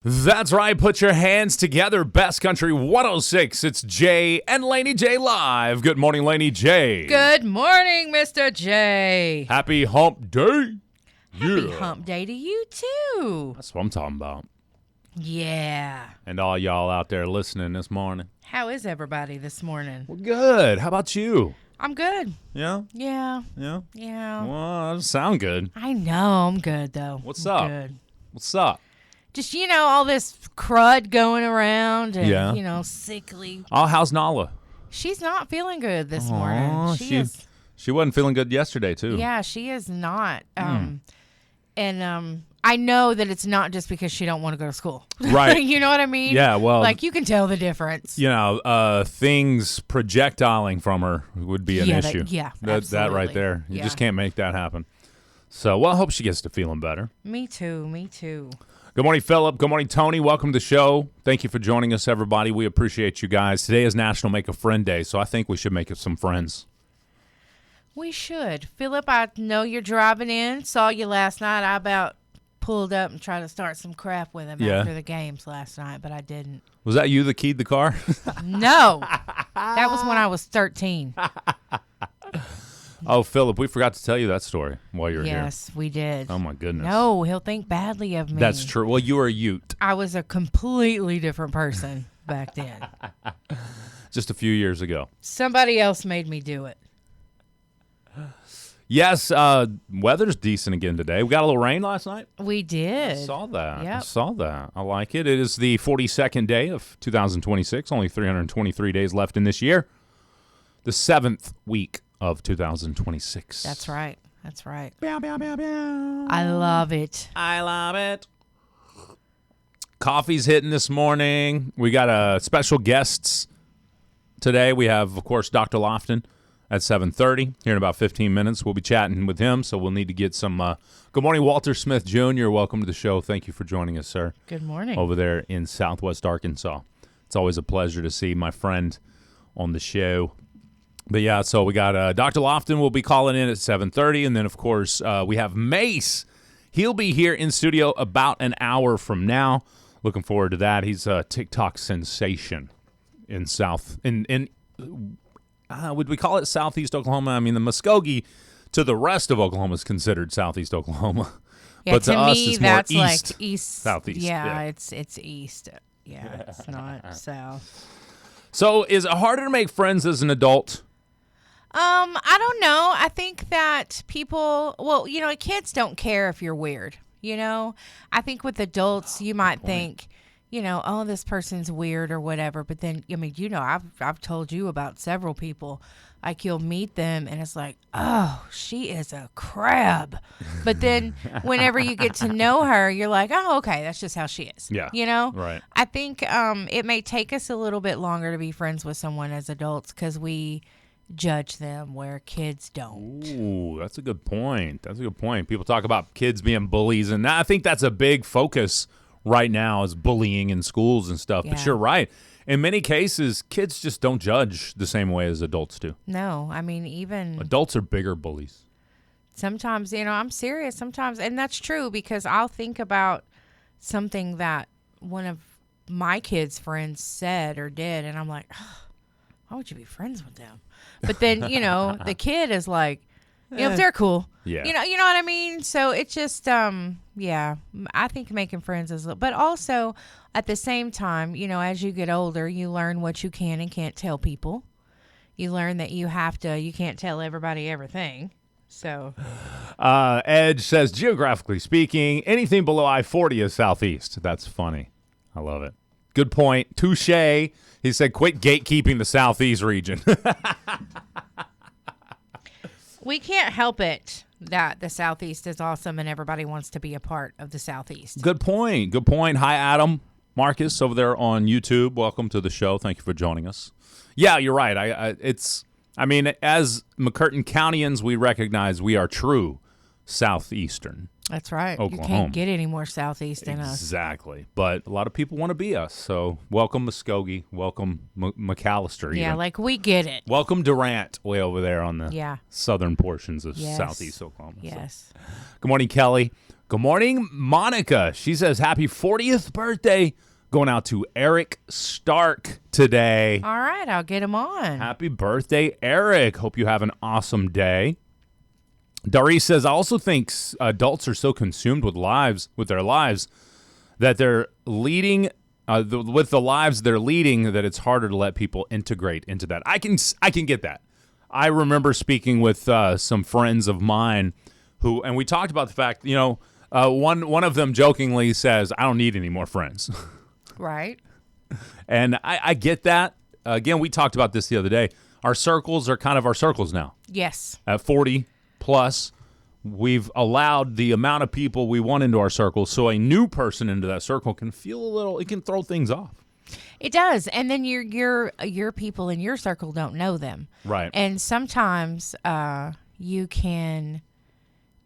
That's right. Put your hands together. Best Country 106. It's Jay and Lainey J live. Good morning, Lainey J. Good morning, Mr. J. Happy hump day. Happy hump day to you, too. That's what I'm talking about. Yeah. And all y'all out there listening this morning. How is everybody this morning? Well, good. How about you? I'm good. Yeah? Yeah. Yeah? Yeah. Well, that doesn't sound good. I know. I'm good, though. What's I'm up? Good. What's up? Just, all this crud going around and, Yeah. sickly. Oh, how's Nala? She's not feeling good this morning. She wasn't feeling good yesterday, too. Yeah, she is not. And I know that it's not just because she don't want to go to school. Right. You know what I mean? Yeah, well. Like, you can tell the difference. Things projectiling from her would be an issue. That right there. You just can't make that happen. So, well, I hope she gets to feeling better. Me too. Good morning, Philip. Good morning, Tony. Welcome to the show. Thank you for joining us, everybody. We appreciate you guys. Today is National Make a Friend Day, so I think we should make some friends. We should. Philip, I know you're driving in. Saw you last night. I about pulled up and tried to start some crap with him after the games last night, but I didn't. Was that you that keyed the car? No. That was when I was 13. Oh, Philip, we forgot to tell you that story while you were here. Yes, we did. Oh, my goodness. No, he'll think badly of me. That's true. Well, you were a Ute. I was a completely different person back then. Just a few years ago. Somebody else made me do it. Yes, weather's decent again today. We got a little rain last night. We did. I saw that. Yep. I saw that. I like it. It is the 42nd day of 2026. Only 323 days left in this year. The 7th week of 2026. That's right. Bow, bow, bow, bow. I love it. I love it. Coffee's hitting this morning. We got special guests today. We have, of course, Dr. Lofton at 7:30. Here in about 15 minutes, we'll be chatting with him, so we'll need to get some good morning, Walter Smith Jr. Welcome to the show. Thank you for joining us, sir. Good morning. Over there in Southwest Arkansas. It's always a pleasure to see my friend on the show. But, yeah, so we got Dr. Lofton will be calling in at 7:30, and then, of course, we have MACE. He'll be here in studio about an hour from now. Looking forward to that. He's a TikTok sensation in would we call it Southeast Oklahoma? I mean, the Muskogee to the rest of Oklahoma is considered Southeast Oklahoma. Yeah, but to us, me, it's more that's east, like east. Southeast. Yeah, it's east. Yeah, it's not south. So is it harder to make friends as an adult? I don't know. I think that people, kids don't care if you're weird. I think with adults, you might think, oh, this person's weird or whatever. But then, I've told you about several people. Like, you'll meet them and it's like, oh, she is a crab. But then whenever you get to know her, you're like, oh, okay, that's just how she is. Yeah. Right. I think it may take us a little bit longer to be friends with someone as adults because we judge them where kids don't. Ooh, that's a good point. People talk about kids being bullies, and I think that's a big focus right now is bullying in schools and stuff. Yeah. But you're right. In many cases, kids just don't judge the same way as adults do. No, I mean, even adults are bigger bullies. Sometimes, I'm serious sometimes, and that's true because I'll think about something that one of my kids' friends said or did, and I'm like, oh, why would you be friends with them? But then, the kid is like, they're cool. Yeah. You know what I mean? So it's just, I think making friends is, but also at the same time, as you get older, you learn what you can and can't tell people. You learn that you can't tell everybody everything. So. Edge says, geographically speaking, anything below I-40 is southeast. That's funny. I love it. Good point. Touche. He said, quit gatekeeping the southeast region. We can't help it that the Southeast is awesome and everybody wants to be a part of the Southeast. Good point. Hi, Adam Marcus over there on YouTube. Welcome to the show. Thank you for joining us. Yeah, you're right. As McCurtain Countyans, we recognize we are true Southeastern. That's right. Oklahoma. You can't get any more Southeast than us. Exactly. But a lot of people want to be us. So welcome Muskogee. Welcome McAllister. Yeah, even. like we get it. Welcome Durant way over there on the southern portions of Southeast Oklahoma. Yes. So. Good morning, Kelly. Good morning, Monica. She says, happy 40th birthday. Going out to Eric Stark today. All right, I'll get him on. Happy birthday, Eric. Hope you have an awesome day. Doris says, I also think adults are so consumed with their lives that they're leading with the lives they're leading that it's harder to let people integrate into that. I can get that. I remember speaking with some friends of mine who, and we talked about the fact, one of them jokingly says, I don't need any more friends. Right. And I get that. Again, we talked about this the other day. Our circles are kind of our circles now. Yes. At 40 plus, we've allowed the amount of people we want into our circle, so a new person into that circle can feel it can throw things off. It does. And then your people in your circle don't know them. Right. And sometimes you can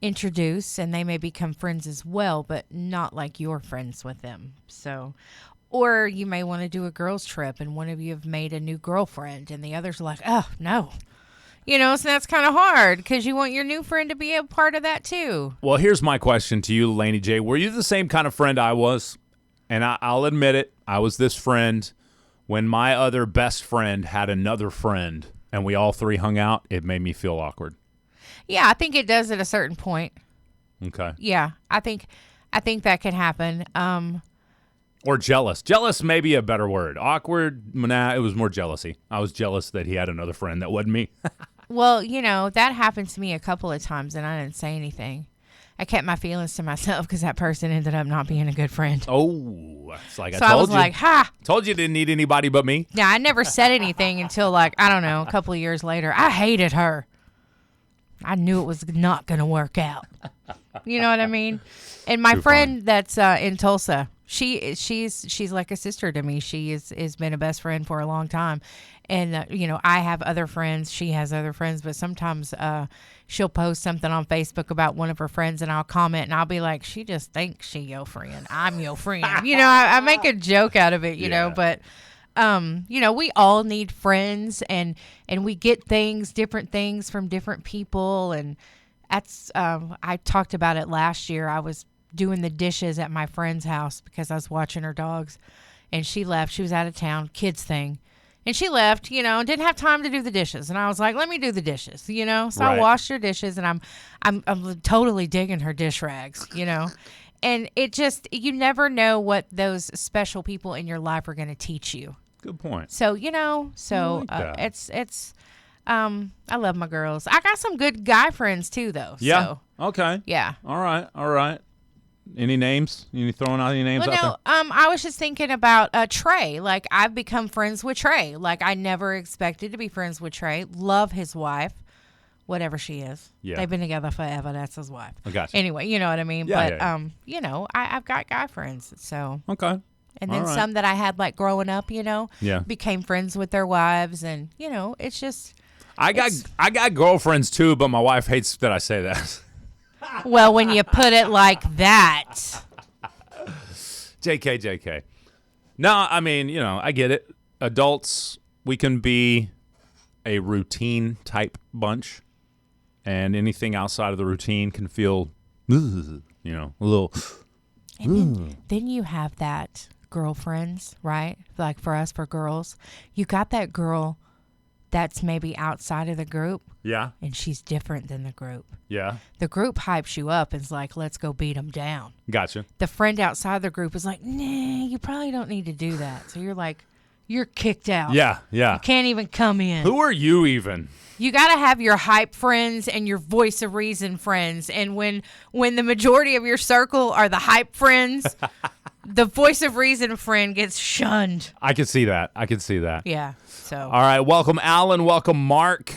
introduce and they may become friends as well, but not like you're friends with them. So, or you may want to do a girls trip and one of you have made a new girlfriend and the others are like, oh, no. So that's kind of hard because you want your new friend to be a part of that too. Well, here's my question to you, Lainey J. Were you the same kind of friend I was? And I'll admit it, I was this friend when my other best friend had another friend and we all three hung out. It made me feel awkward. Yeah, I think it does at a certain point. Okay. Yeah, I think that can happen. Or jealous. Jealous may be a better word. Awkward, nah, it was more jealousy. I was jealous that he had another friend that wasn't me. Well, that happened to me a couple of times, and I didn't say anything. I kept my feelings to myself because that person ended up not being a good friend. Oh, it's like so I was like, ha! Told you didn't need anybody but me. Yeah, I never said anything until I don't know, a couple of years later. I hated her. I knew it was not going to work out. You know what I mean? And my friend that's in Tulsa, she's like a sister to me. She has been a best friend for a long time. And, I have other friends. She has other friends. But sometimes she'll post something on Facebook about one of her friends, and I'll comment, and I'll be like, she just thinks she your friend. I'm your friend. I make a joke out of it, you know. But, we all need friends, and we get different things from different people. And that's I talked about it last year. I was doing the dishes at my friend's house because I was watching her dogs, and she left. She was out of town, kids thing. And she left, didn't have time to do the dishes. And I was like, let me do the dishes, So right. I washed her dishes, and I'm totally digging her dish rags, And it just, you never know what those special people in your life are going to teach you. Good point. So, it's I love my girls. I got some good guy friends too, though. Yeah. So, okay. Yeah. All right. Any names? You throwing out any names out there? I was just thinking about Trey. Like, I've become friends with Trey. Like, I never expected to be friends with Trey. Love his wife, whatever she is. Yeah. They've been together forever. That's his wife. I got you. Anyway, you know what I mean? Yeah, but, I've got guy friends, so. Okay. And then some that I had, like, growing up, became friends with their wives. And, it's just. I got girlfriends, too, but my wife hates that I say that. Well, when you put it like that. JK. No, I mean, I get it. Adults, we can be a routine type bunch, and anything outside of the routine can feel, a little. And then you have that girlfriends, right? Like for us, for girls, you got that girl that's maybe outside of the group. Yeah. And she's different than the group. Yeah. The group hypes you up and is like, let's go beat them down. Gotcha. The friend outside the group is like, nah, you probably don't need to do that. So you're like, you're kicked out. Yeah. You can't even come in. Who are you even? You got to have your hype friends and your voice of reason friends. And when the majority of your circle are the hype friends, the voice of reason friend gets shunned. I can see that. Yeah. So. All right. Welcome, Alan. Welcome, Mark.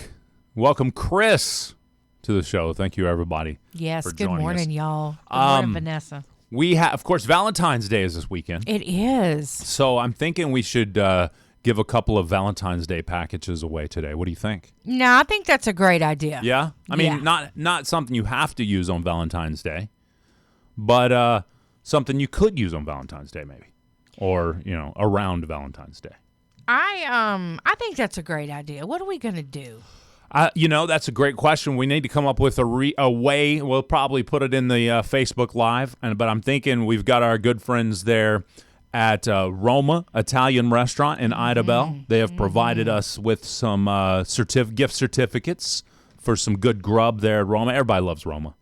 Welcome, Chris, to the show. Thank you, everybody. Yes. Good joining morning, us. y'all. Good morning, Vanessa. We have, of course, Valentine's Day is this weekend. It is. So I'm thinking we should give a couple of Valentine's Day packages away today. What do you think? No, I think that's a great idea. Yeah? I mean, not something you have to use on Valentine's Day, but something you could use on Valentine's Day maybe, or, around Valentine's Day. I think that's a great idea. What are we going to do? That's a great question. We need to come up with a way. We'll probably put it in the Facebook Live, but I'm thinking we've got our good friends there at Roma Italian Restaurant in Idabel. They have provided us with some gift certificates for some good grub there at Roma. Everybody loves Roma.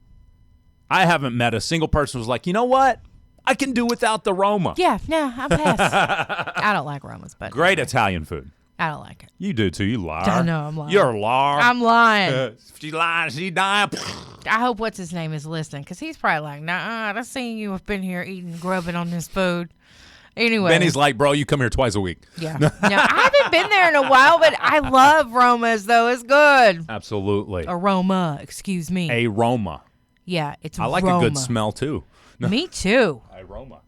I haven't met a single person who's like, you know what? I can do without the Roma. Yeah, no, I'm past. I don't like Romas, but great Italian food. I don't like it. You do too. You liar. I know I'm lying. You're a liar. I'm lying. She lying. She dying. I hope what's his name is listening, because he's probably like, nah, I've seen you have been here eating, grubbing on this food. Anyway. Benny's like, bro, you come here twice a week. Yeah. No, I haven't been there in a while, but I love Roma's, though. It's good. Absolutely. Aroma, excuse me. A Roma. Yeah, it's I like Roma. a good smell, too. Me too. Aroma.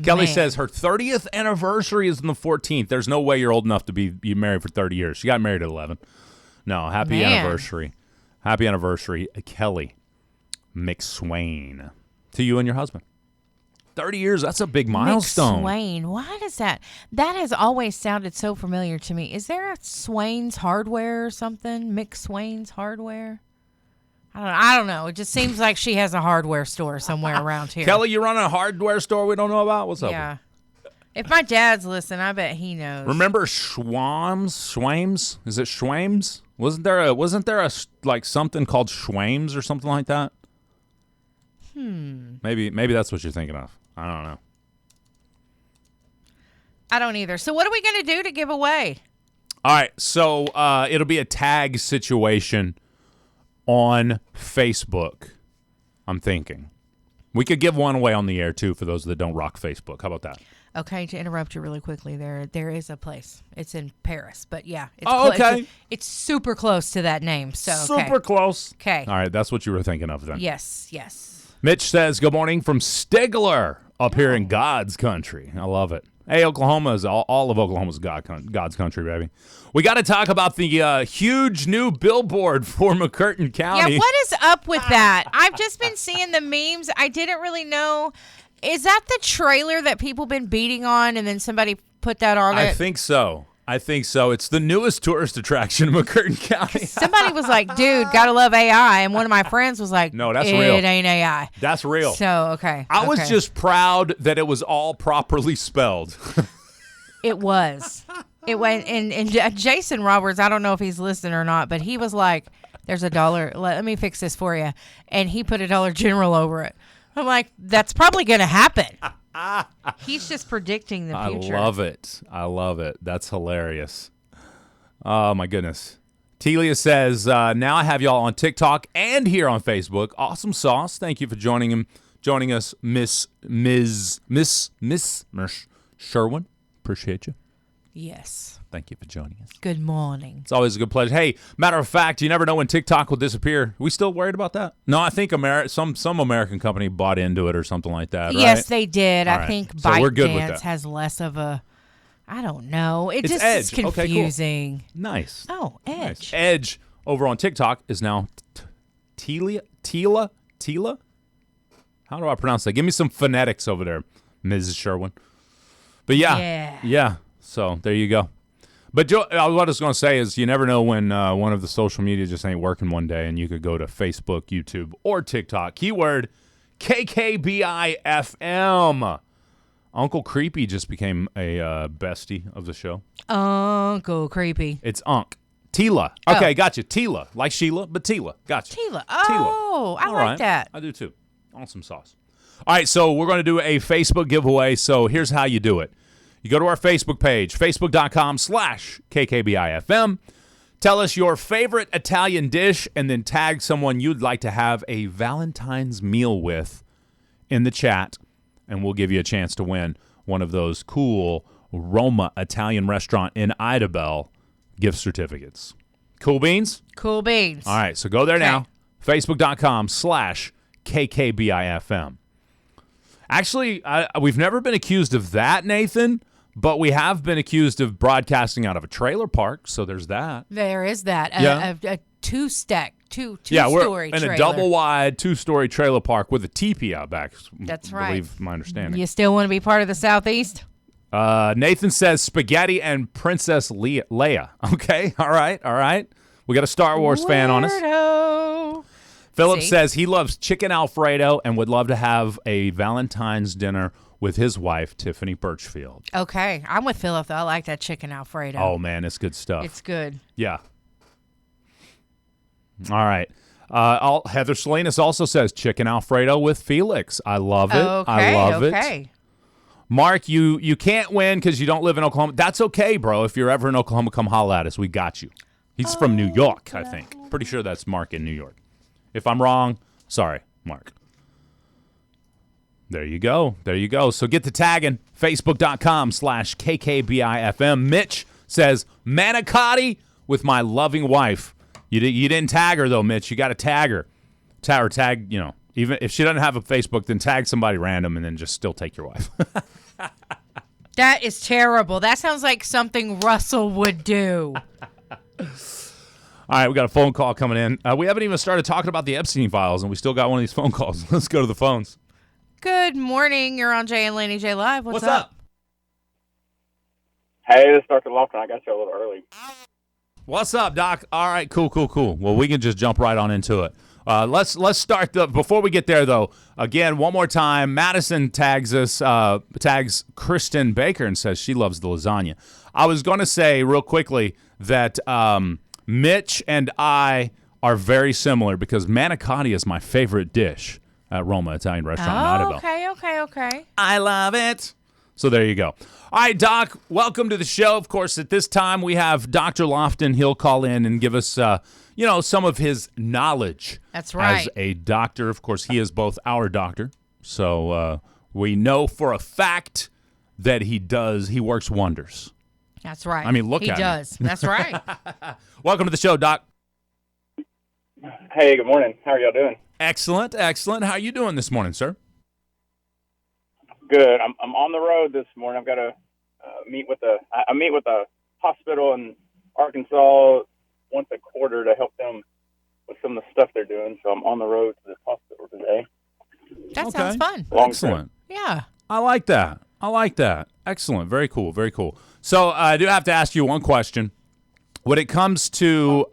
Kelly says her 30th anniversary is on the 14th. There's no way you're old enough to be married for 30 years. She got married at 11. No, happy anniversary. Happy anniversary, Kelly McSwain. To you and your husband. 30 years, that's a big milestone. McSwain. Why does that? That has always sounded so familiar to me. Is there a Swain's Hardware or something? McSwain's Hardware? I don't know. It just seems like she has a hardware store somewhere around here. Kelly, you run a hardware store we don't know about? What's up? Yeah. If my dad's listening, I bet he knows. Remember Schwams? Is it Schwams? Wasn't there a like something called Schwams or something like that? Maybe that's what you're thinking of. I don't know. I don't either. So what are we going to do to give away? All right. So it'll be a tag situation on Facebook, I'm thinking. We could give one away on the air, too, for those that don't rock Facebook. How about that? Okay, to interrupt you really quickly, there is a place. It's in Paris, but yeah. It's okay. It's super close to that name. So super close. Okay. All right, that's what you were thinking of then. Yes. Mitch says, good morning from Stigler up here in God's country. I love it. Hey, Oklahoma is all of Oklahoma's God's country, baby. We got to talk about the huge new billboard for McCurtain County. Yeah, what is up with that? I've just been seeing the memes. I didn't really know. Is that the trailer that people been beating on, and then somebody put that on it? I think so. It's the newest tourist attraction in McCurtain County. Somebody was like, dude, gotta love AI. And one of my friends was like, no, that's real. It ain't AI. That's real. So, okay. I was just proud that it was all properly spelled. It was. It went, and Jason Roberts, I don't know if he's listening or not, but he was like, there's $1. Let me fix this for you. And he put $1 General over it. I'm like, that's probably going to happen. He's just predicting the future. I love it. That's hilarious. Oh, my goodness. Telia says, now I have y'all on TikTok and here on Facebook. Awesome sauce. Thank you for joining us, Miss Sherwin. Appreciate you. Yes. Thank you for joining us. Good morning. It's always a good pleasure. Hey, matter of fact, you never know when TikTok will disappear. Are we still worried about that? No, I think some American company bought into it or something like that, right? Yes, they did. All I right. think So we're good with ByteDance that. has less of a, I don't know. It's just Edge. is confusing. Okay, cool. Nice. Oh, Edge. Nice. Edge over on TikTok is now Tila? How do I pronounce that? Give me some phonetics over there, Mrs. Sherwin. But yeah. So there you go. But Joe, what I was going to say is you never know when one of the social media just ain't working one day, and you could go to Facebook, YouTube, or TikTok. Keyword KKBI FM. Uncle Creepy just became a bestie of the show. Uncle Creepy. It's Unc. Tila. Okay, gotcha. Tila. Like Sheila, but Tila. Gotcha. Tila. Oh, I like that. I do too. Awesome sauce. All right, so we're going to do a Facebook giveaway. So here's how you do it. You go to our Facebook page, facebook.com/KKBIFM. Tell us your favorite Italian dish and then tag someone you'd like to have a Valentine's meal with in the chat, and we'll give you a chance to win one of those cool Roma Italian Restaurant in Idabel gift certificates. Cool beans? Cool beans. All right, so go there now, facebook.com/KKBIFM. Actually, we've never been accused of that, Nathan, but we have been accused of broadcasting out of a trailer park, so there's that. There is that. A two-story we're in trailer. a double-wide, two-story trailer park with a teepee out back. That's I right. believe my understanding. You still want to be part of the Southeast? Nathan says spaghetti and Princess Leia. Okay, all right. We got a Star Wars fan on us. Weirdo. Philip See? says he loves chicken Alfredo and would love to have a Valentine's dinner with his wife, Tiffany Birchfield. Okay, I'm with Philip, though. I like that chicken Alfredo. Oh, man, it's good stuff. It's good. Yeah. All right. Heather Salinas also says chicken Alfredo with Felix. I love it. Okay, I love okay. it. Mark, you can't win because you don't live in Oklahoma. That's okay, bro. If you're ever in Oklahoma, come holla at us. We got you. He's from New York, I think. Pretty sure that's Mark in New York. If I'm wrong, sorry, Mark. There you go. There you go. So get to tagging. Facebook.com/KKBIFM. Mitch says, manicotti with my loving wife. You didn't tag her, though, Mitch. You got to tag her. Tag, even if she doesn't have a Facebook, then tag somebody random and then just still take your wife. That is terrible. That sounds like something Russell would do. All right, we got a phone call coming in. We haven't even started talking about the Epstein files, and we still got one of these phone calls. Let's go to the phones. Good morning. You're on Jay and Laney J Live. What's up? Hey, this is Dr. Lofton. I got you a little early. What's up, Doc? All right, cool. Well, we can just jump right on into it. Let's start before we get there, though. Again, one more time, Madison tags Kristen Baker and says she loves the lasagna. I was going to say real quickly that Mitch and I are very similar because manicotti is my favorite dish at Roma Italian Restaurant in Idabel. Okay. I love it. So there you go. All right, Doc, welcome to the show. Of course, at this time we have Dr. Lofton. He'll call in and give us, some of his knowledge. That's right. As a doctor. Of course, he is both our doctor. So we know for a fact that he works wonders. That's right. I mean, look at him. He does. That's right. Welcome to the show, Doc. Hey, good morning. How are y'all doing? Excellent. How are you doing this morning, sir? Good. I'm on the road this morning. I've got to meet with a hospital in Arkansas once a quarter to help them with some of the stuff they're doing. So I'm on the road to this hospital today. That sounds fun. Excellent. Yeah. I like that. Excellent. Very cool. So I do have to ask you one question. When it comes to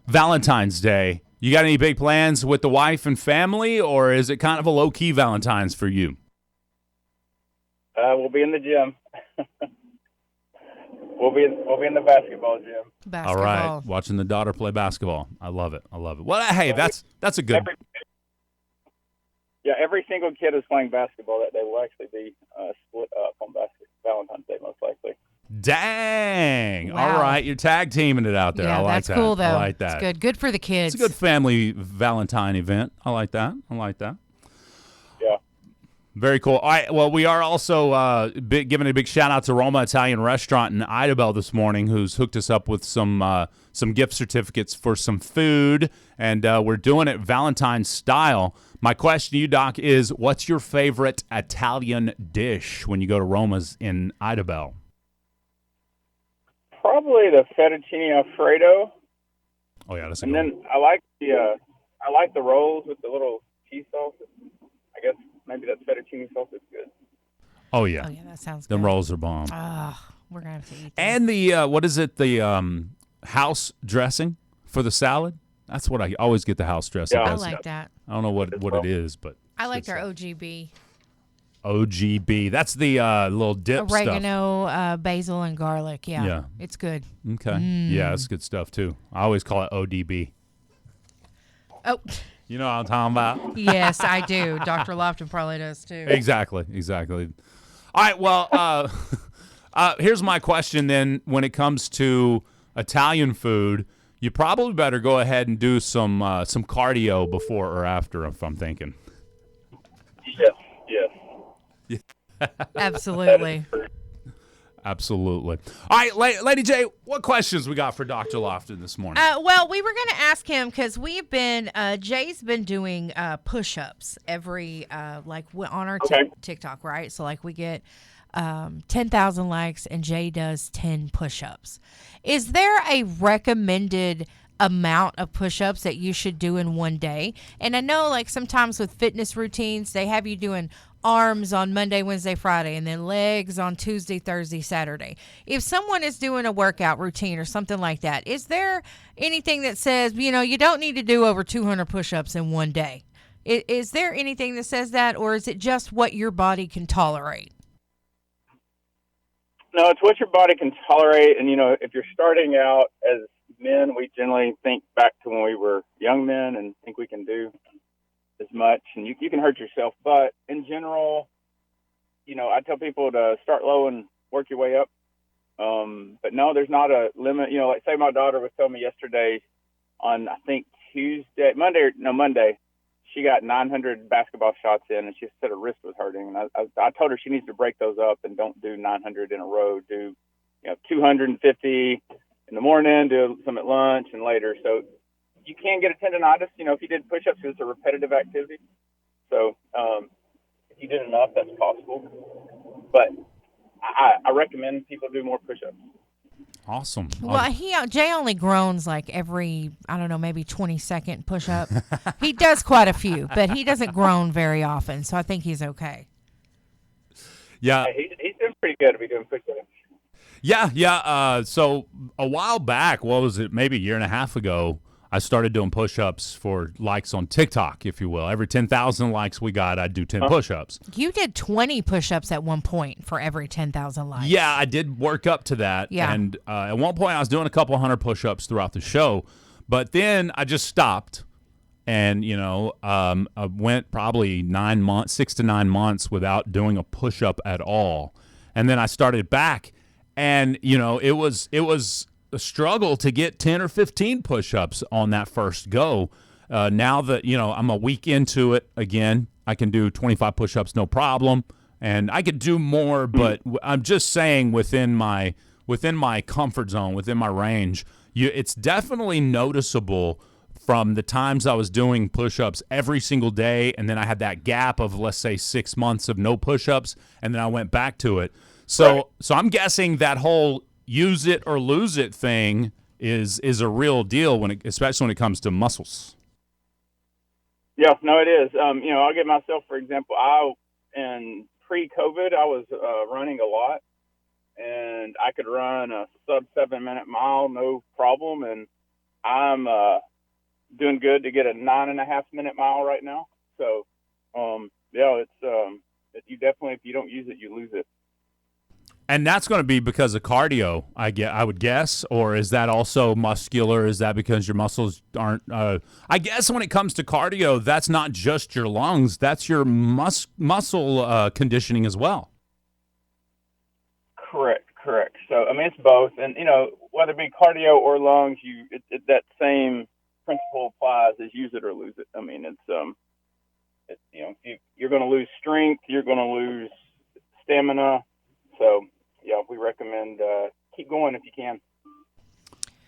Valentine's Day, you got any big plans with the wife and family, or is it kind of a low-key Valentine's for you? We'll be in the gym. we'll be in the basketball gym. Basketball. All right, watching the daughter play basketball. I love it. Well, hey, that's a good. Every single kid is playing basketball that day. Will actually be split up on Valentine's Day, most likely. Dang! Wow. All right, you're tag teaming it out there. Yeah, I like that's that. cool though. I like that. It's good. Good for the kids. It's a good family Valentine event. I like that. Yeah. Very cool. All right. Well, we are also giving a big shout out to Roma Italian Restaurant in Idabel this morning, who's hooked us up with some gift certificates for some food, and we're doing it Valentine style. My question to you, Doc, is what's your favorite Italian dish when you go to Roma's in Idabel? Probably the fettuccine Alfredo. Oh yeah, that's a and good then I like the rolls with the little cheese sauce. I guess maybe that fettuccine sauce is good. Oh yeah. Oh yeah, that sounds good. Them rolls are bomb. We're gonna have to eat that. And the what is it? The house dressing for the salad. That's what I always get, the house dressing. Yeah. I like that. I don't know what it is, but I like their OGB. OGB. That's the little dip Oregano, basil, and garlic. Yeah. It's good. Okay. Yeah, that's good stuff too. I always call it ODB. Oh. You know what I'm talking about? Yes, I do. Dr. Lofton probably does too. Exactly. All right. Well, here's my question then. When it comes to Italian food, you probably better go ahead and do some cardio before or after, if I'm thinking. Yes. Absolutely. All right, Lady J, what questions we got for Dr. Lofton this morning? Well, we were going to ask him because we've been, Jay's been doing push-ups every, on our TikTok, right? So, we get 10,000 likes and Jay does 10 push-ups. Is there a recommended amount of push-ups that you should do in one day? And I know sometimes with fitness routines, they have you doing arms on Monday, Wednesday, Friday, and then legs on Tuesday, Thursday, Saturday. If someone is doing a workout routine or something like that, is there anything that says, you don't need to do over 200 push-ups in one day? Is there anything that says that, or is it just what your body can tolerate? No, it's what your body can tolerate. And, if you're starting out as men, we generally think back to when we were young men and think we can do as much. And you can hurt yourself. But in general, I tell people to start low and work your way up. But no, there's not a limit. Like say my daughter was telling me yesterday on, I think, Monday, she got 900 basketball shots in, and she said her wrist was hurting. And I told her she needs to break those up and don't do 900 in a row. Do 250 in the morning, do some at lunch and later. So you can get a tendonitis, if you did push-ups, because it's a repetitive activity. So if you did enough, that's possible. But I recommend people do more push-ups. Awesome. Well, Jay only groans like every, maybe 20-second push-up. He does quite a few, but he doesn't groan very often, so I think he's okay. Yeah. He's doing pretty good if he's doing push-ups. Yeah. So a while back, what was it, maybe a year and a half ago, I started doing push-ups for likes on TikTok, if you will. Every 10,000 likes we got, I'd do 10 push-ups. You did 20 push-ups at one point for every 10,000 likes. Yeah, I did work up to that. Yeah. And at one point, I was doing a couple hundred push-ups throughout the show. But then I just stopped. And, I went probably 6 to 9 months without doing a push-up at all. And then I started back. And, it was a struggle to get 10 or 15 push-ups on that first go. Now that, I'm a week into it again, I can do 25 push-ups, no problem. And I could do more, but I'm just saying within my comfort zone, within my range, it's definitely noticeable from the times I was doing push-ups every single day. And then I had that gap of, let's say, 6 months of no push-ups. And then I went back to it. So I'm guessing that whole use it or lose it thing is a real deal especially when it comes to muscles. Yeah, no, it is. I'll give myself, for example, in pre-COVID, I was running a lot, and I could run a sub 7-minute mile, no problem. And I'm doing good to get a 9.5-minute mile right now. So, you definitely, if you don't use it, you lose it. And that's going to be because of cardio, I would guess, or is that also muscular? Is that because your muscles aren't? I guess when it comes to cardio, that's not just your lungs; that's your muscle conditioning as well. Correct. So it's both, and whether it be cardio or lungs, that same principle applies as use it or lose it. You're going to lose strength, you're going to lose stamina, so. Yeah, we recommend keep going if you can.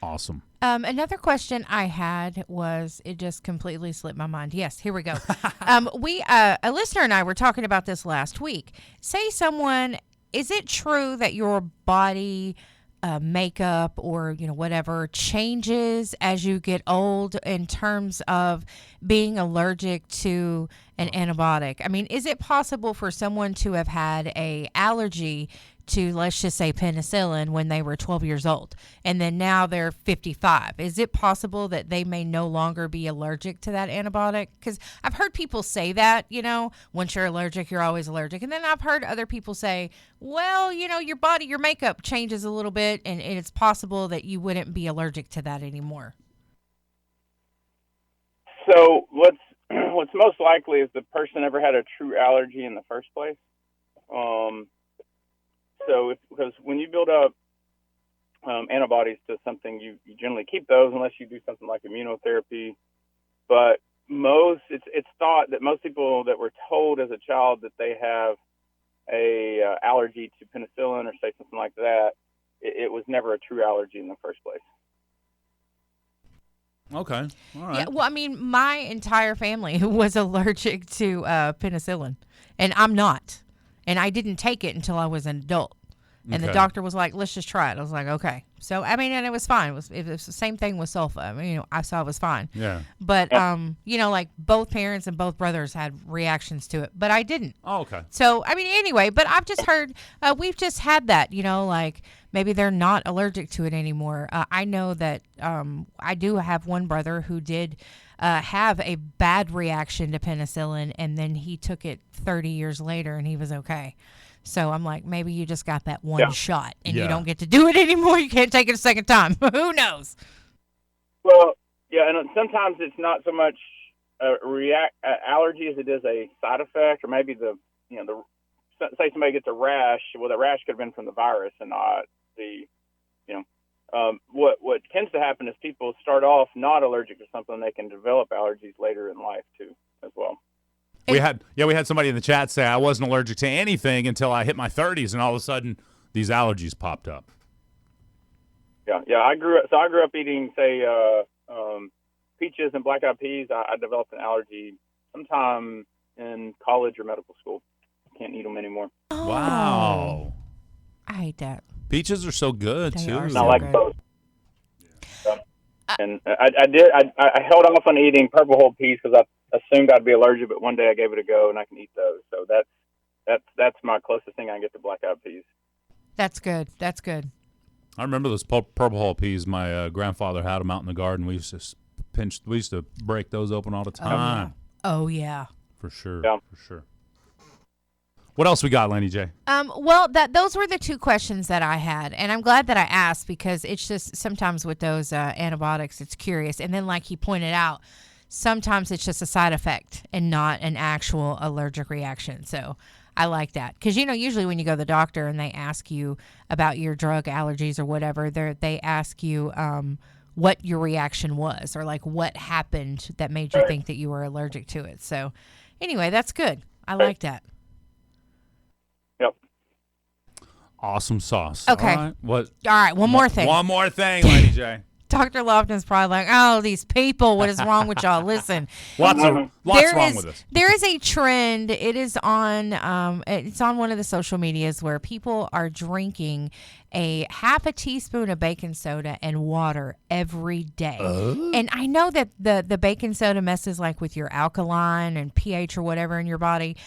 Awesome. Another question I had was, it just completely slipped my mind. Yes, here we go. A listener and I were talking about this last week. Say is it true that your body makeup or whatever changes as you get old in terms of being allergic to an antibiotic? Is it possible for someone to have had a allergy to, let's just say, penicillin when they were 12 years old, and then now they're 55? Is it possible that they may no longer be allergic to that antibiotic? Because I've heard people say that, once you're allergic, you're always allergic. And then I've heard other people say, well, your body, your makeup changes a little bit, and it's possible that you wouldn't be allergic to that anymore. So what's most likely is the person ever had a true allergy in the first place. Because when you build up antibodies to something, you generally keep those unless you do something like immunotherapy. But it's thought that most people that were told as a child that they have a allergy to penicillin or say something like that, it was never a true allergy in the first place. Okay. All right. Yeah, well, my entire family was allergic to penicillin, and I'm not. And I didn't take it until I was an adult. And the doctor was like, let's just try it. I was like, okay. So, I mean, and it was fine. It was the same thing with sulfa. I mean, I saw it was fine. Yeah. But, like both parents and both brothers had reactions to it, but I didn't. Oh, okay. So, I mean, anyway, but I've just heard, we've just had that, like maybe they're not allergic to it anymore. I know that I do have one brother who did have a bad reaction to penicillin, and then he took it 30 years later and he was okay. So I'm like, maybe you just got that one shot and you don't get to do it anymore. You can't take it a second time. Who knows? Well, yeah, and sometimes it's not so much allergy as it is a side effect, or maybe say somebody gets a rash. Well, the rash could have been from the virus and not the, what tends to happen is people start off not allergic to something, they can develop allergies later in life too, as well. We had somebody in the chat say I wasn't allergic to anything until I hit my 30s, and all of a sudden these allergies popped up. Yeah. I grew up eating, say, peaches and black-eyed peas. I developed an allergy sometime in college or medical school. Can't eat them anymore. Oh. Wow. I hate that. Peaches are so good They too. are I so like good. both. And I held off on eating purple whole peas because I assumed I'd be allergic, but one day I gave it a go and I can eat those. So that's my closest thing I can get to black-eyed peas. That's good. That's good. I remember those purple hull peas. My grandfather had them out in the garden. We used to break those open all the time. Oh yeah. For sure. Yeah. For sure. What else we got, Laney J? Well, those were the two questions that I had, and I'm glad that I asked because it's just sometimes with those antibiotics, it's curious. And then, like he pointed out, sometimes it's just a side effect and not an actual allergic reaction. So I like that because usually when you go to the doctor and they ask you about your drug allergies or whatever, they ask you what your reaction was or like what happened that made you think that you were allergic to it. So anyway, that's good. I like that. Yep. Awesome sauce. Okay. All right. All right, one more thing. One more thing, Laney J. Dr. Lofton's probably like, oh, these people, what is wrong with y'all? Listen. Lots wrong with this. There is a trend. It is on one of the social medias where people are drinking a half a teaspoon of baking soda and water every day. And I know that the baking soda messes like with your alkaline and pH or whatever in your body.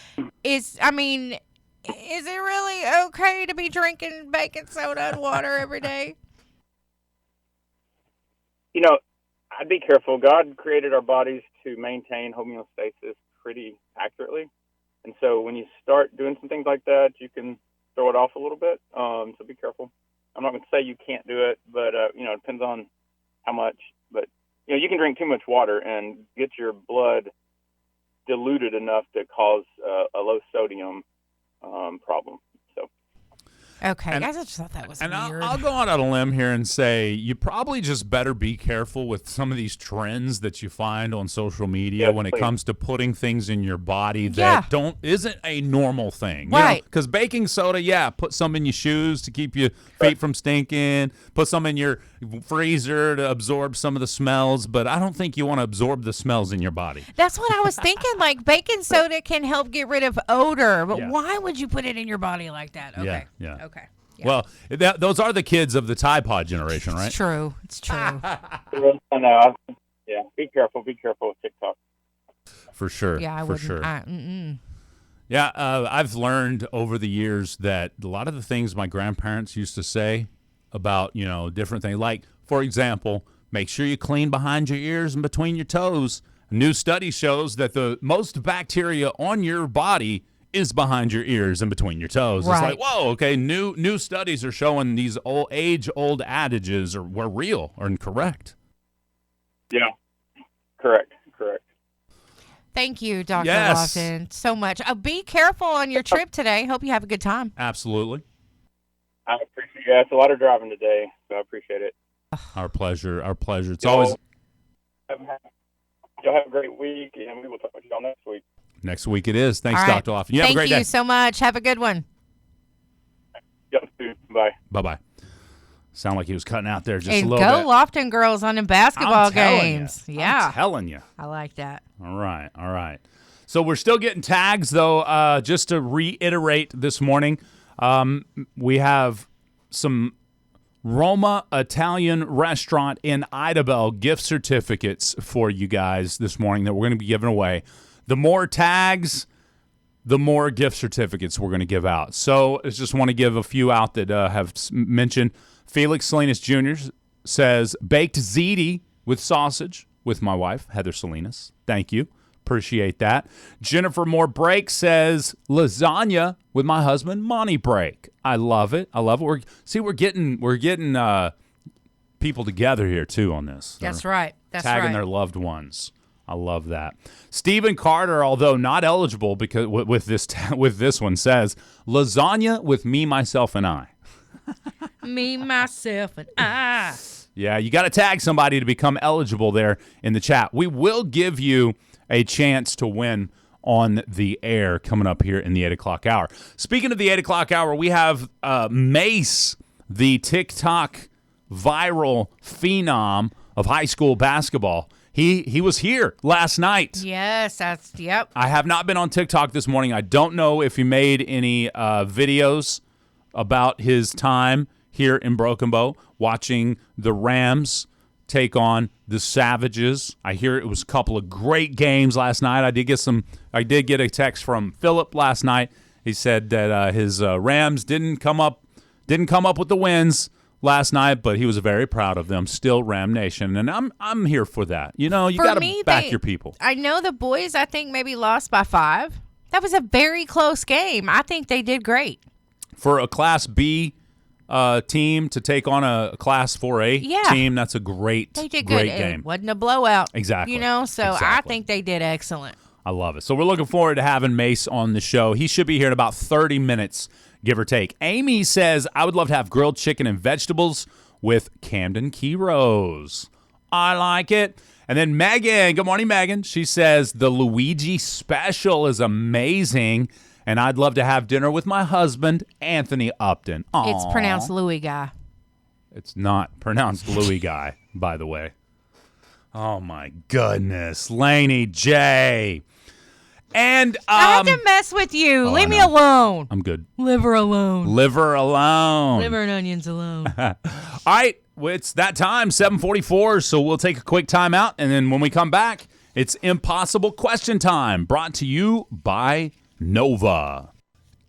Is it really okay to be drinking baking soda and water every day? I'd be careful. God created our bodies to maintain homeostasis pretty accurately. And so when you start doing some things like that, you can throw it off a little bit. So be careful. I'm not going to say you can't do it, but, it depends on how much. But, you can drink too much water and get your blood diluted enough to cause a low sodium problem. So. Okay, guys, I just thought that was weird. I'll go out on a limb here and say you probably just better be careful with some of these trends that you find on social media when it comes to putting things in your body that isn't a normal thing. Right. Because baking soda, put some in your shoes to keep your feet from stinking, put some in your freezer to absorb some of the smells, but I don't think you want to absorb the smells in your body. That's what I was thinking. Like baking soda can help get rid of odor, but why would you put it in your body like that? Okay. Yeah. Okay. Yeah. Well, those are the kids of the Tide Pod generation, right? It's true. It's true. I know. Yeah, be careful. Be careful with TikTok. For sure. Yeah, I for wouldn't. Sure. Yeah, I've learned over the years that a lot of the things my grandparents used to say about, different things, like, for example, make sure you clean behind your ears and between your toes. A new study shows that the most bacteria on your body is behind your ears and between your toes. Right. It's like, whoa, okay, new studies are showing these age-old adages were real or incorrect. Yeah, correct. Thank you, Dr. Lofton, so much. Be careful on your trip today. Hope you have a good time. Absolutely. I appreciate it. It's a lot of driving today, so I appreciate it. Our pleasure. It's always... Y'all have a great week, and we will talk with y'all next week. Next week it is. Thanks, All right. Dr. Lofton. You have a great day. Thank you so much. Have a good one. Yep. Bye. Bye-bye. Sound like he was cutting out there just And a little bit. go Lofton girls on them basketball I'm telling games. you. Yeah. I'm telling you. I like that. All right. So we're still getting tags, though. Just to reiterate this morning, We have some Roma Italian Restaurant in Idabel gift certificates for you guys this morning that we're going to be giving away. The more tags, the more gift certificates we're going to give out. So I just want to give a few out that have mentioned. Felix Salinas Jr. says, baked ziti with sausage with my wife, Heather Salinas. Thank you. Appreciate that. Jennifer Moore Brake says, lasagna with my husband, Monty Brake. I love it. We're getting people together here, too, on this. That's right. That's tagging their loved ones. I love that. Stephen Carter, although not eligible because with this one, says lasagna with me, myself, and I. Me, myself, and I. Yeah, you got to tag somebody to become eligible there in the chat. We will give you a chance to win on the air coming up here in the 8 o'clock hour. Speaking of the 8 o'clock hour, we have MACE, the TikTok viral phenom of high school basketball. He was here last night. Yes, yep. I have not been on TikTok this morning. I don't know if he made any videos about his time here in Broken Bow watching the Rams take on the Savages. I hear it was a couple of great games last night. I did get a text from Philip last night. He said that his Rams didn't come up with the wins last night, but he was very proud of them. Still Ram Nation, and I'm here for that. You know, you got to back your people. I know the boys, I think, maybe lost by 5. That was a very close game. I think they did great. For a Class B team to take on a Class 4A team, that's a great game. It wasn't a blowout. Exactly. You know, so exactly. I think they did excellent. I love it. So we're looking forward to having Mace on the show. He should be here in about 30 minutes, give or take. Amy says, I would love to have grilled chicken and vegetables with Camden Kyros. I like it. And then Megan, good morning, Megan. She says, the Luigi special is amazing, and I'd love to have dinner with my husband, Anthony Upton. Aww. It's pronounced Louis Guy. It's not pronounced Louis Guy, by the way. Oh, my goodness. Laney J. And I had to mess with you. Leave me alone. I'm good. Liver alone. Liver alone. Liver and onions alone. All right. Well, it's that time, 7:44, so we'll take a quick time out, and then when we come back, it's Impossible Question Time, brought to you by Nova.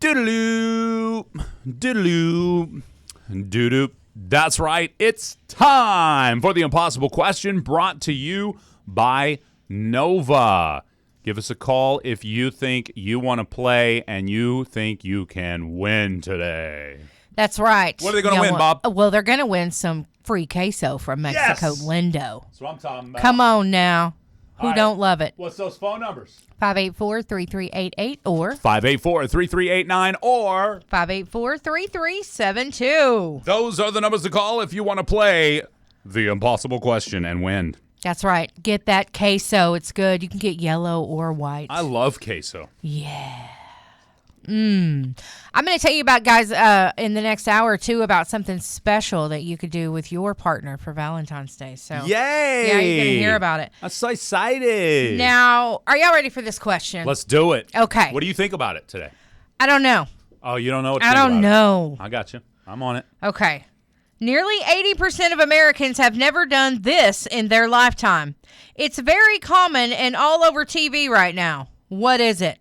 Doodaloo. Doodaloo. Doodoo. That's right. It's time for the Impossible Question, brought to you by Nova. Give us a call if you think you want to play and you think you can win today. That's right. What are they going to win, Bob? Well, they're going to win some free queso from Mexico Lindo. That's what I'm talking about. Come on now. Who don't love it? What's those phone numbers? 584-3388 or 584-3389 or 584-3372. Those are the numbers to call if you want to play the Impossible Question and win. That's right. Get that queso. It's good. You can get yellow or white. I love queso. Yeah. I'm going to tell you about, guys, in the next hour or two about something special that you could do with your partner for Valentine's Day. So, yay! Yeah, you're going to hear about it. I'm so excited. Now, are y'all ready for this question? Let's do it. Okay. What do you think about it today? I don't know. Oh, you don't know what to I think don't about know. It. I got you. I'm on it. Okay. Nearly 80% of Americans have never done this in their lifetime. It's very common and all over TV right now. What is it?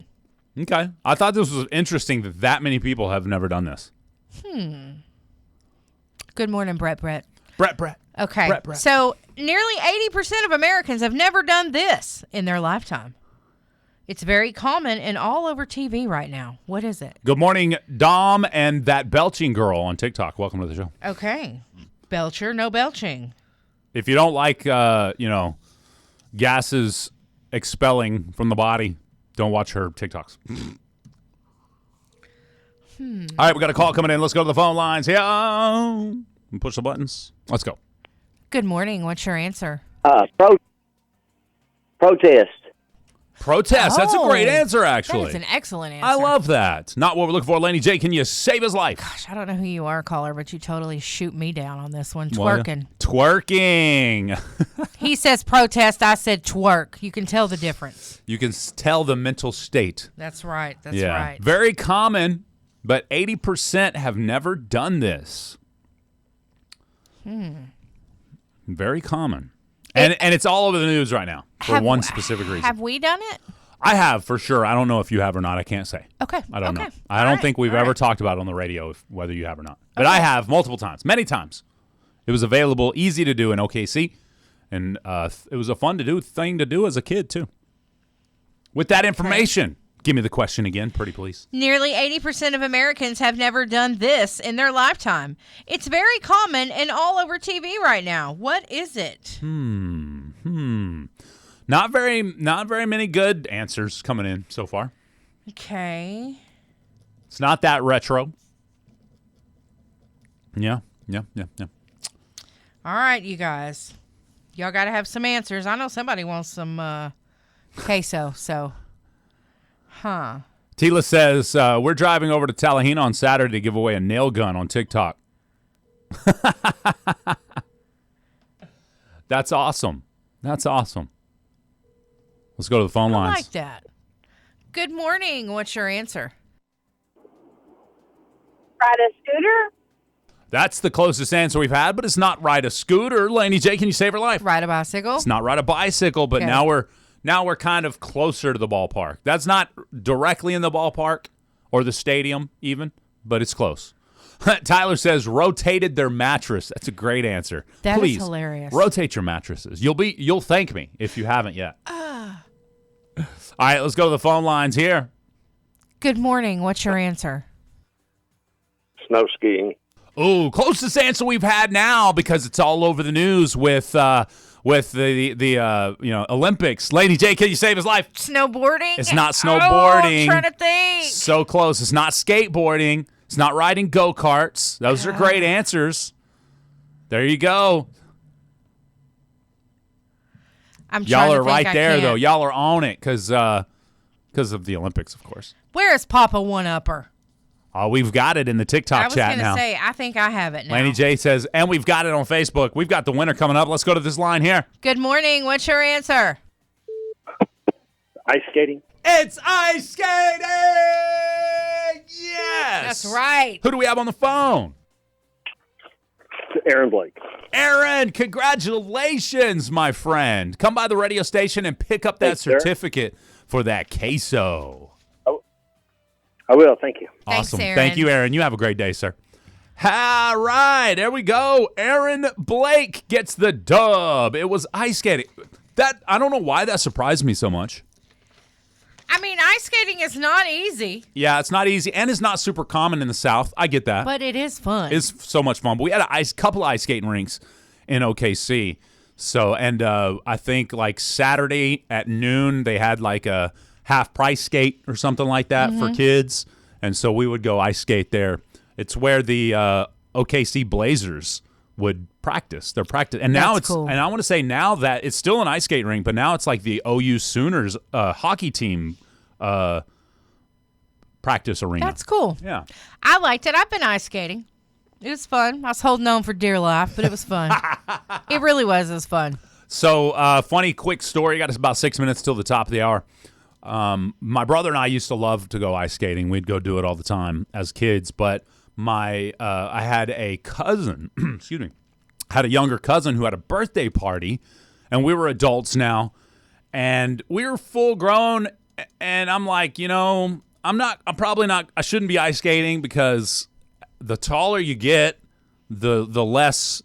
Okay. I thought this was interesting that many people have never done this. Good morning, Brett. Brett. Okay. Brett. So nearly 80% of Americans have never done this in their lifetime. It's very common and all over TV right now. What is it? Good morning, Dom and that belching girl on TikTok. Welcome to the show. Okay. Belcher, no belching. If you don't like, gases expelling from the body, don't watch her TikToks. All right, we got a call coming in. Let's go to the phone lines. Yeah. And push the buttons. Let's go. Good morning. What's your answer? Protest. Protest. That's a great answer, actually. That is an excellent answer. I love that. Not what we're looking for. Laney J, can you save his life? Gosh, I don't know who you are, caller, but you totally shoot me down on this one. Twerking. Twerking. He says protest. I said twerk. You can tell the difference. You can tell the mental state. That's right. That's Yeah. right. Very common but 80% have never done this. Very common. And it's all over the news right now for one specific reason. Have we done it? I have, for sure. I don't know if you have or not. I can't say. Okay. I don't know. Okay. I don't think we've ever talked about it on the radio, whether you have or not. But I have multiple times, many times. It was available, easy to do in OKC, and it was a fun thing to do as a kid, too. With that information, give me the question again, pretty please. Nearly 80% of Americans have never done this in their lifetime. It's very common and all over TV right now. What is it? Not very many good answers coming in so far. Okay. It's not that retro. Yeah. All right, you guys. Y'all got to have some answers. I know somebody wants some queso, so. Huh. Tila says, we're driving over to Tallahassee on Saturday to give away a nail gun on TikTok. That's awesome. Let's go to the phone lines. I like that. Good morning. What's your answer? Ride a scooter? That's the closest answer we've had, but it's not ride a scooter. Laney J, can you save her life? Ride a bicycle? It's not ride a bicycle, but Okay. now we're kind of closer to the ballpark. That's not directly in the ballpark or the stadium even, but it's close. Tyler says rotated their mattress. That's a great answer. That is Please, hilarious. rotate your mattresses. You'll thank me if you haven't yet. All right, let's go to the phone lines here. Good morning. What's your answer? Snow skiing. Ooh, closest answer we've had now because it's all over the news with the Olympics. Lady J, can you save his life? Snowboarding? It's not snowboarding. Oh, I'm trying to think. So close. It's not skateboarding. It's not riding go-karts. Those are great answers. There you go. I'm trying Y'all to are think. right I there, can't. though. Y'all are on it because of the Olympics, of course. Where is Papa One-Upper? Oh, we've got it in the TikTok I was chat going now. to say, I think I have it now. Laney J says, and we've got it on Facebook. We've got the winner coming up. Let's go to this line here. Good morning. What's your answer? Ice skating. It's ice skating! Yes! That's right. Who do we have on the phone? Aaron Blake. Aaron, congratulations, my friend. Come by the radio station and pick up that Thanks, sir. certificate for that queso. I will. Thank you. Thanks, Awesome. Aaron. Thank you, Aaron. You have a great day, sir. All right, there we go. Aaron Blake gets the dub. It was ice skating. I don't know why that surprised me so much. I mean, ice skating is not easy, Yeah, it's not easy, and it's not super common in the South. I get that. but it is fun. It's so much fun. But we had a couple of ice skating rinks in OKC. So, and I think like Saturday at noon, they had like a half price skate or something like that for kids. And so we would go ice skate there. It's where the OKC Blazers would practice. They're practice. And now That's cool. and I want to say now that it's still an ice skate rink, but now it's like the OU Sooners hockey team practice arena. That's cool. Yeah. I liked it. I've been ice skating. It was fun. I was holding on for dear life, but it was fun. It really was. It was fun. So, funny quick story. Got us about 6 minutes till the top of the hour. My brother and I used to love to go ice skating. We'd go do it all the time as kids. But I had a cousin, excuse me, had a younger cousin who had a birthday party, and we were adults now, and we were full grown. And I'm like, I shouldn't be ice skating because the taller you get, the less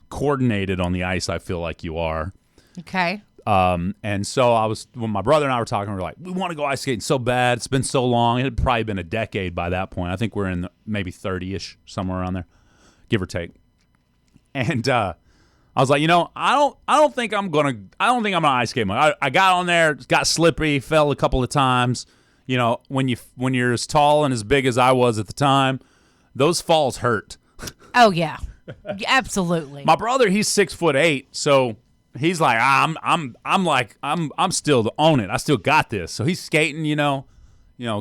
coordinated on the ice I feel like you are. Okay. And so when my brother and I were talking, we were like, we want to go ice skating so bad. It's been so long. It had probably been a decade by that point. I think we're in maybe 30-ish, somewhere around there, give or take. And I was like, I don't think I'm gonna ice skate much. I got on there, got slippery, fell a couple of times. When you're as tall and as big as I was at the time, those falls hurt. Oh, yeah. Absolutely. My brother, he's 6'8", so he's like, I'm still on it. I still got this. So he's skating,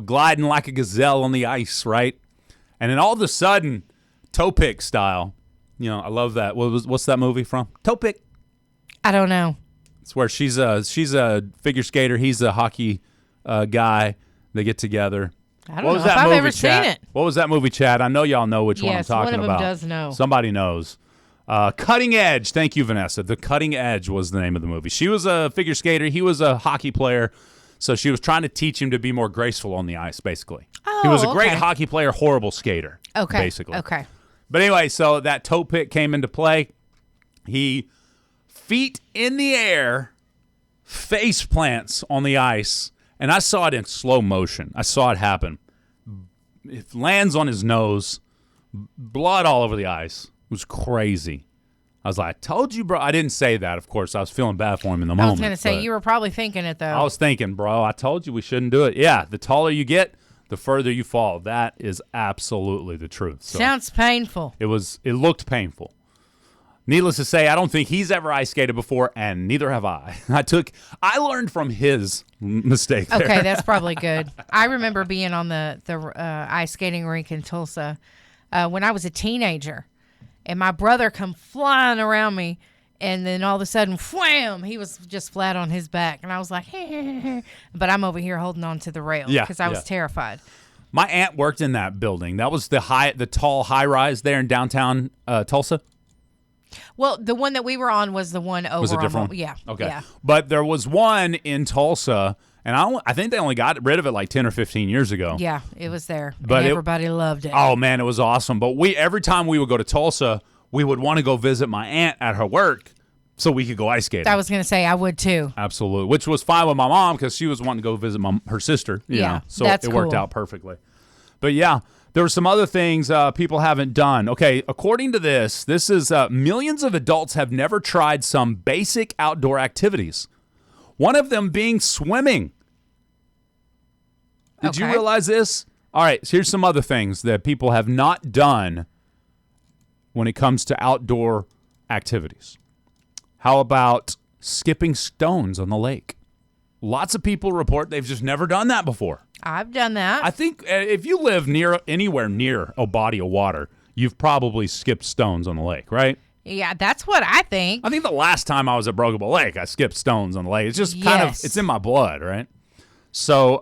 gliding like a gazelle on the ice, right? And then all of a sudden, toe pick style. I love that. What's that movie from? Toe pick. I don't know. It's where she's a figure skater. He's a hockey guy. They get together. I don't know if I've ever seen it. What was that movie, Chad? I know y'all know which one I'm talking about. Yes, one of them does know. Somebody knows. Cutting Edge. Thank you, Vanessa. The Cutting Edge was the name of the movie. She was a figure skater. He was a hockey player. So she was trying to teach him to be more graceful on the ice, basically. Oh, he was a great hockey player, horrible skater. Okay. Basically. Okay. But anyway, so that toe pick came into play. He, feet in the air, face plants on the ice, and I saw it in slow motion. I saw it happen. It lands on his nose, blood all over the ice. It was crazy. I was like, I told you, bro. I didn't say that, of course. I was feeling bad for him in the moment. I was going to say, you were probably thinking it, though. I was thinking, bro, I told you we shouldn't do it. Yeah, the taller you get, the further you fall. That is absolutely the truth. So sounds painful. It looked painful. Needless to say, I don't think he's ever ice skated before, and neither have I. I learned from his mistake there. Okay, that's probably good. I remember being on the ice skating rink in Tulsa when I was a teenager, and my brother come flying around me, and then all of a sudden, wham, he was just flat on his back, and I was like, but I'm over here holding on to the rail because I was terrified. My aunt worked in that building. That was the tall high-rise there in downtown Tulsa. Well, the one that we were on was the one over. Was it different? Yeah. Okay. Yeah. But there was one in Tulsa, and I think they only got rid of it like 10 or 15 years ago. Yeah, it was there. But and everybody loved it. Oh, man, it was awesome. But every time we would go to Tulsa, we would want to go visit my aunt at her work so we could go ice skating. I was going to say I would too. Absolutely. Which was fine with my mom because she was wanting to go visit her sister. You know, so that's it worked cool. out perfectly. But yeah. There were some other things people haven't done. Okay, according to this is millions of adults have never tried some basic outdoor activities. One of them being swimming. Did you realize this? All right, so here's some other things that people have not done when it comes to outdoor activities. How about skipping stones on the lake? Lots of people report they've just never done that before. I've done that. I think if you live anywhere near a body of water, you've probably skipped stones on the lake, right? Yeah, that's what I think. I think the last time I was at Brogable Lake, I skipped stones on the lake. It's just it's in my blood, right? So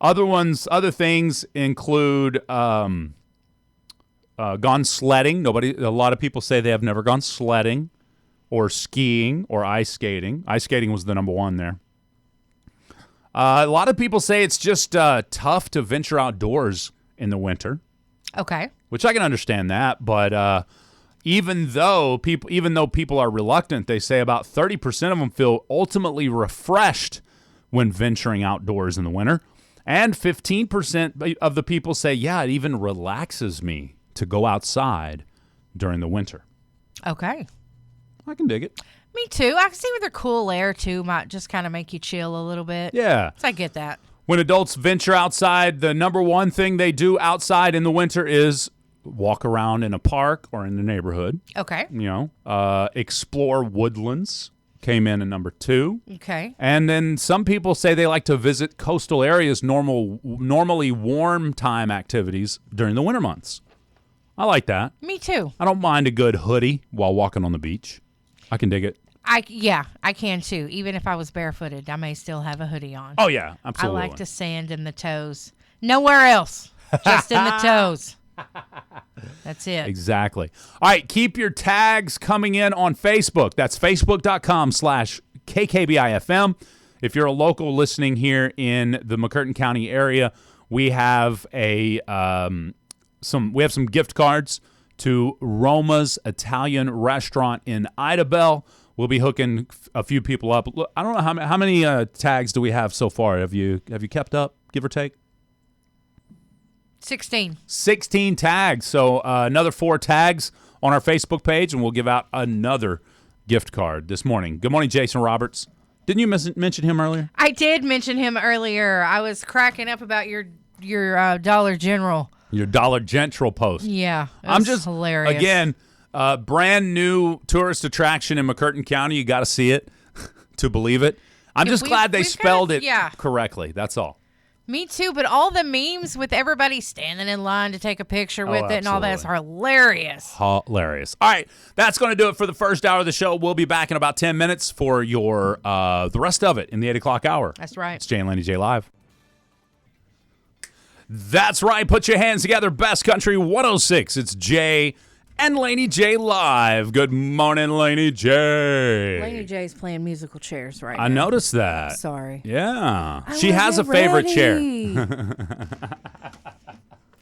other things include gone sledding. A lot of people say they have never gone sledding or skiing or ice skating. Ice skating was the number one there. A lot of people say it's just tough to venture outdoors in the winter. Okay. Which I can understand that, but even though people are reluctant, they say about 30% of them feel ultimately refreshed when venturing outdoors in the winter, and 15% of the people say, yeah, it even relaxes me to go outside during the winter. Okay. I can dig it. Me too. I can see with their cool air too might just kind of make you chill a little bit. Yeah. So I get that. When adults venture outside, the number one thing they do outside in the winter is walk around in a park or in the neighborhood. Okay. You know, explore woodlands came in at number 2. Okay. And then some people say they like to visit coastal areas, normally warm time activities during the winter months. I like that. Me too. I don't mind a good hoodie while walking on the beach. I can dig it. I can too. Even if I was barefooted, I may still have a hoodie on. Oh, yeah, absolutely. I like to sand in the toes. Nowhere else. Just in the toes. That's it. Exactly. All right, keep your tags coming in on Facebook. That's facebook.com/KKBIFM. If you're a local listening here in the McCurtain County area, we have some gift cards to Roma's Italian Restaurant in Idabel. We'll be hooking a few people up. Look, I don't know how many tags do we have so far. Have you kept up, give or take? 16 tags. So another 4 tags on our Facebook page, and we'll give out another gift card this morning. Good morning, Jason Roberts. Didn't you mention him earlier? I did mention him earlier. I was cracking up about your Dollar General. Your Dollar General post. Yeah, I'm just hilarious. Again, brand new tourist attraction in McCurtain County. You got to see it to believe it. I'm just glad they spelled it correctly. That's all. Me too, but all the memes with everybody standing in line to take a picture with it and all that's hilarious. Hilarious. All right, that's going to do it for the first hour of the show. We'll be back in about 10 minutes for your the rest of it in the 8 o'clock hour. That's right. It's Jay and Lenny J Live. That's right. Put your hands together. Best Country 106. It's Jay and Laney J live. Good morning, Laney J. Laney J's playing musical chairs right now. I noticed that. Sorry. Yeah. She has a favorite chair.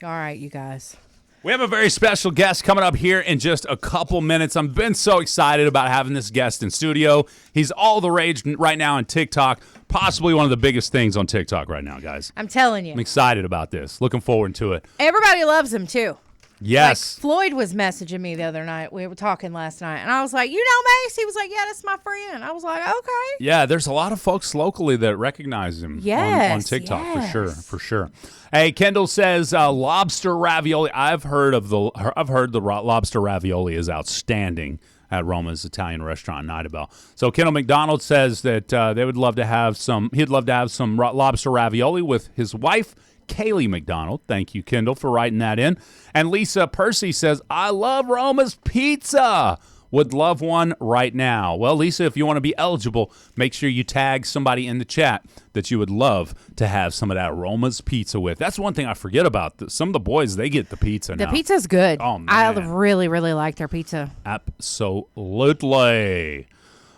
All right, you guys. We have a very special guest coming up here in just a couple minutes. I've been so excited about having this guest in studio. He's all the rage right now on TikTok, possibly one of the biggest things on TikTok right now, guys. I'm telling you. I'm excited about this. Looking forward to it. Everybody loves him, too. Yes. Like, Floyd was messaging me the other night. We were talking last night, and I was like, you know Mace? He was like, yeah, that's my friend. I was like, okay. Yeah, there's a lot of folks locally that recognize him on TikTok for sure. Hey, Kendall says lobster ravioli. I've heard the lobster ravioli is outstanding at Roma's Italian Restaurant in Idabel. So Kendall McDonald says that they would love to have some. He'd love to have some lobster ravioli with his wife, Kaylee McDonald. Thank you, Kendall, for writing that in. And Lisa Percy says, I love Roma's pizza. Would love one right now. Well, Lisa, if you want to be eligible, make sure you tag somebody in the chat that you would love to have some of that Roma's pizza with. That's one thing I forget about. Some of the boys, they get the pizza now. The pizza's good. Oh, man. I really, really like their pizza. Absolutely.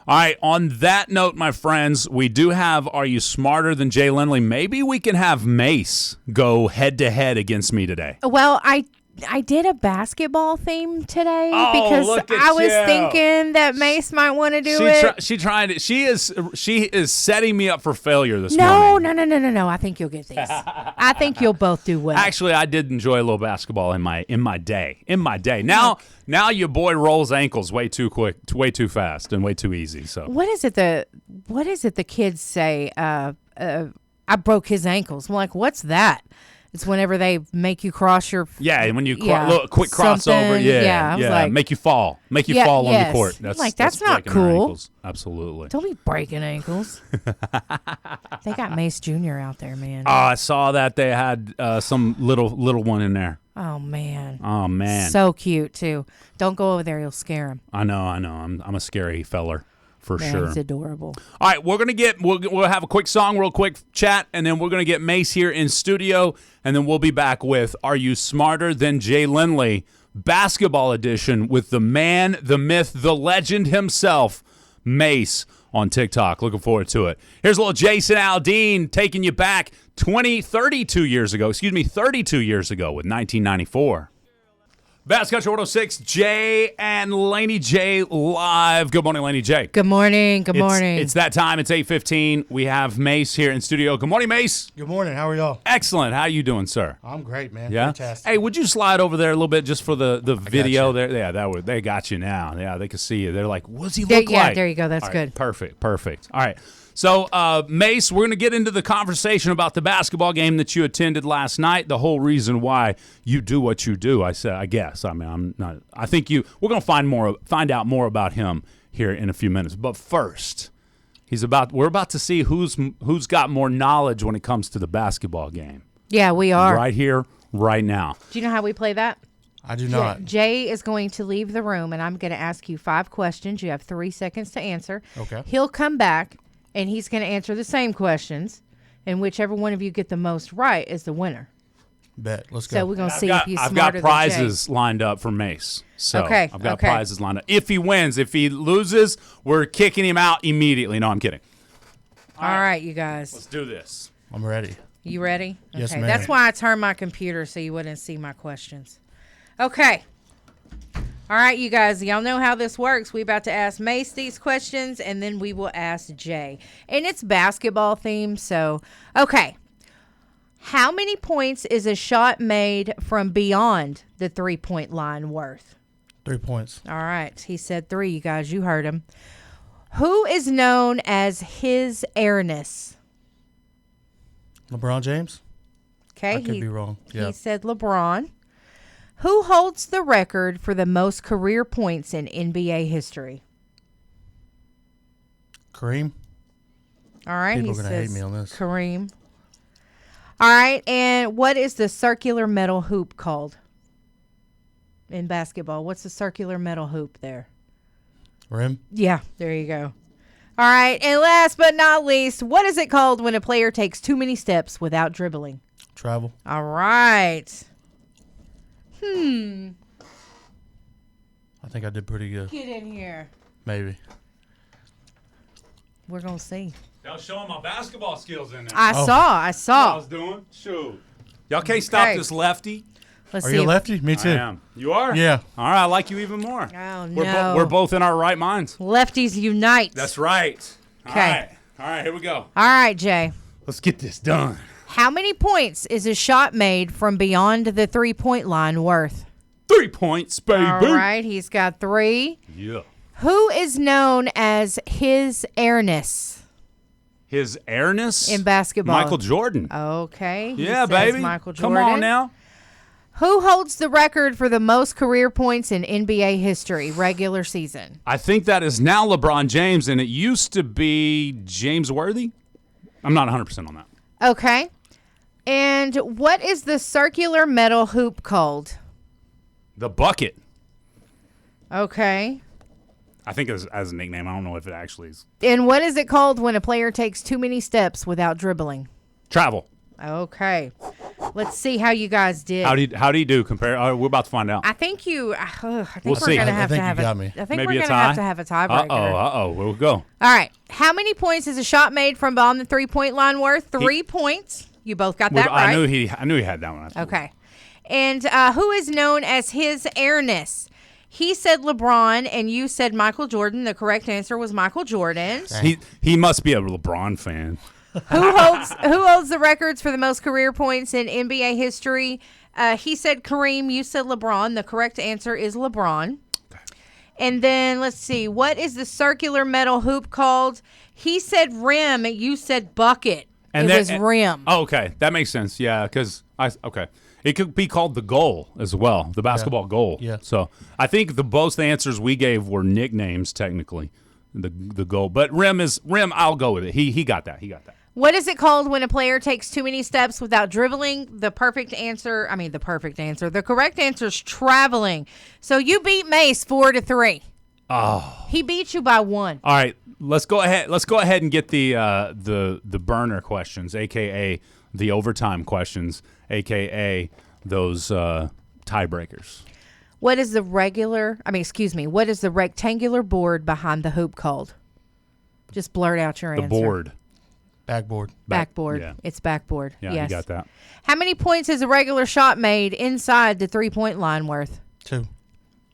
All right, on that note, my friends, we do have Are You Smarter Than Jay Lindley? Maybe we can have Mace go head-to-head against me today. Well, I did a basketball theme today because look at I was you. thinking that Mace might want to do it. She is setting me up for failure this morning. No. I think you'll get these. I think you'll both do well. Actually, I did enjoy a little basketball in my day. Now your boy rolls ankles way too quick, way too fast, and way too easy. So what is it the kids say? I broke his ankles. I'm like, what's that? It's whenever they make you cross your when you quick crossover, I was like, make you fall on the court. That's not breaking cool. our ankles. Absolutely. Don't be breaking ankles. They got Mace Jr. out there, man. Oh, I saw that they had some little one in there. Oh man. So cute too. Don't go over there; you'll scare him. I know. I'm a scary feller. For sure. He's adorable. All right, we'll have a quick song, real quick chat, and then we're going to get Mace here in studio, and then we'll be back with Are You Smarter Than Jay Lindley? Basketball edition with the man, the myth, the legend himself, Mace, on TikTok. Looking forward to it. Here's a little Jason Aldean taking you back 32 years ago with 1994. Bass Country 106, Jay and Laney J live. Good morning, Laney J. Good morning. Good morning. It's that time. It's 8:15. We have Mace here in studio. Good morning, Mace. Good morning. How are y'all? Excellent. How you doing, sir? I'm great, man. Yeah. Fantastic. Hey, would you slide over there a little bit just for the video there? Yeah, they got you now. Yeah, they can see you. They're like, what's he look like? Yeah, there you go. That's All good. Right, perfect. All right. So, Mace, we're going to get into the conversation about the basketball game that you attended last night. The whole reason why you do what you do. I guess. I mean, I'm not. I think we're going to find out more about him here in a few minutes. But first, we're about to see who's got more knowledge when it comes to the basketball game. Yeah, we are right here, right now. Do you know how we play that? I do not. Jay is going to leave the room, and I'm going to ask you 5 questions. You have 3 seconds to answer. Okay. He'll come back. And he's going to answer the same questions, and whichever one of you get the most right is the winner. Bet. Let's go. So we're going to see if he's I've smarter got prizes than Jay. lined up for Mace. So okay. I've got prizes lined up. If he wins, if he loses, we're kicking him out immediately. No, I'm kidding. All right, you guys. Let's do this. I'm ready. You ready? Yes, okay. ma'am. That's why I turned my computer so you wouldn't see my questions. Okay. All right, you guys, y'all know how this works. We're about to ask Mace these questions, and then we will ask Jay. And it's basketball themed, so, okay. How many points is a shot made from beyond the three-point line worth? 3 points. All right, he said 3, you guys. You heard him. Who is known as his airness? LeBron James? Okay. I could be wrong. Yeah. He said LeBron. Who holds the record for the most career points in NBA history? Kareem? All right. People he are going to hate says me on this. Kareem. All right. And what is the circular metal hoop called in basketball? What's the circular metal hoop there? Rim? Yeah. There you go. All right. And last but not least, what is it called when a player takes too many steps without dribbling? Travel. All right. I think I did pretty good. Get in here. Maybe. We're going to see. Y'all showing my basketball skills in there. I What I saw. was doing? Shoot. Y'all can't stop Okay. this lefty. Let's Are see. you a lefty? Me too. I am. You are? Yeah. All right, I like you even more. Oh, We're, no. we're both in our right minds. Lefties unite. That's right. Okay. All right, here we go. All right, Jay. Let's get this done. How many points is a shot made from beyond the 3-point line worth? 3 points, baby. All right, he's got 3. Yeah. Who is known as his airness His airness? in basketball? Michael Jordan. Okay. he Yeah, says baby. Michael Come Jordan. on now. Who holds the record for the most career points in NBA history, regular season? I think that is now LeBron James, and it used to be James Worthy. I'm not 100% on that. Okay. And what is the circular metal hoop called? The bucket. Okay. I think as a nickname. I don't know if it actually is. And what is it called when a player takes too many steps without dribbling? Travel. Okay. Let's see how you guys did. How do you do compare? We're about to find out. I think you. I think We'll we're see. gonna I have think to you have got a. me. I think Maybe we're a gonna have tie? to have a tiebreaker. Uh-oh. We'll go. All right. How many points is a shot made from beyond the 3-point line worth? 3 points. You both got that right. I knew he had that one. Okay. And who is known as his airness? He said LeBron, and you said Michael Jordan. The correct answer was Michael Jordan. He must be a LeBron fan. Who holds the records for the most career points in NBA history? He said Kareem. You said LeBron. The correct answer is LeBron. Okay. And then let's see. What is the circular metal hoop called? He said rim. You said bucket. And it was rim. Oh, okay. That makes sense. Yeah, because okay. It could be called the goal as well, the basketball goal. Yeah. So I think both answers we gave were nicknames technically, the goal. But rim. I'll go with it. He got that. What is it called when a player takes too many steps without dribbling? The correct answer is traveling. So you beat Mace 4-3. Oh. He beat you by 1. All right. Let's go ahead and get the burner questions, aka the overtime questions, aka those tiebreakers. What is the rectangular board behind the hoop called? Just blurt out your The answer. board. Backboard. Backboard. Yeah. It's backboard. Yeah, yes. you got that. How many points is a regular shot made inside the 3-point line worth? 2.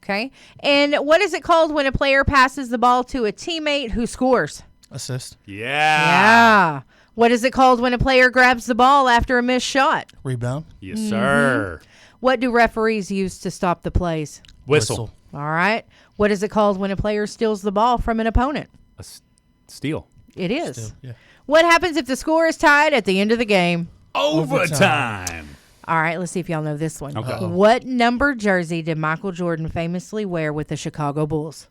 Okay. And what is it called when a player passes the ball to a teammate who scores? Assist. Yeah. Yeah. What is it called when a player grabs the ball after a missed shot? Rebound. Yes, sir. What do referees use to stop the plays? Whistle. All right. What is it called when a player steals the ball from an opponent? A steal. It is. Still, yeah. What happens if the score is tied at the end of the game? Overtime. All right, let's see if y'all know this one. Okay. What number jersey did Michael Jordan famously wear with the Chicago Bulls?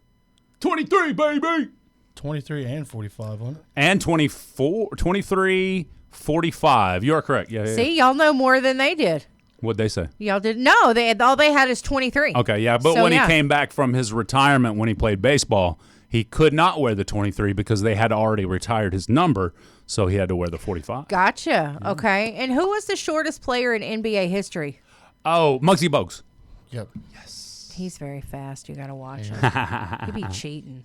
23, baby. 23 and 45 on it. And 23, 45. You are correct. Yeah. See, y'all know more than they did. What'd they say? Y'all did no. All they had is 23. Okay, yeah. But So, when yeah. he came back from his retirement when he played baseball, he could not wear the 23 because they had already retired his number, so he had to wear the 45. Gotcha. Okay. And who was the shortest player in NBA history? Oh, Muggsy Bogues. Yep. He's very fast. You got to watch him. He'd be cheating.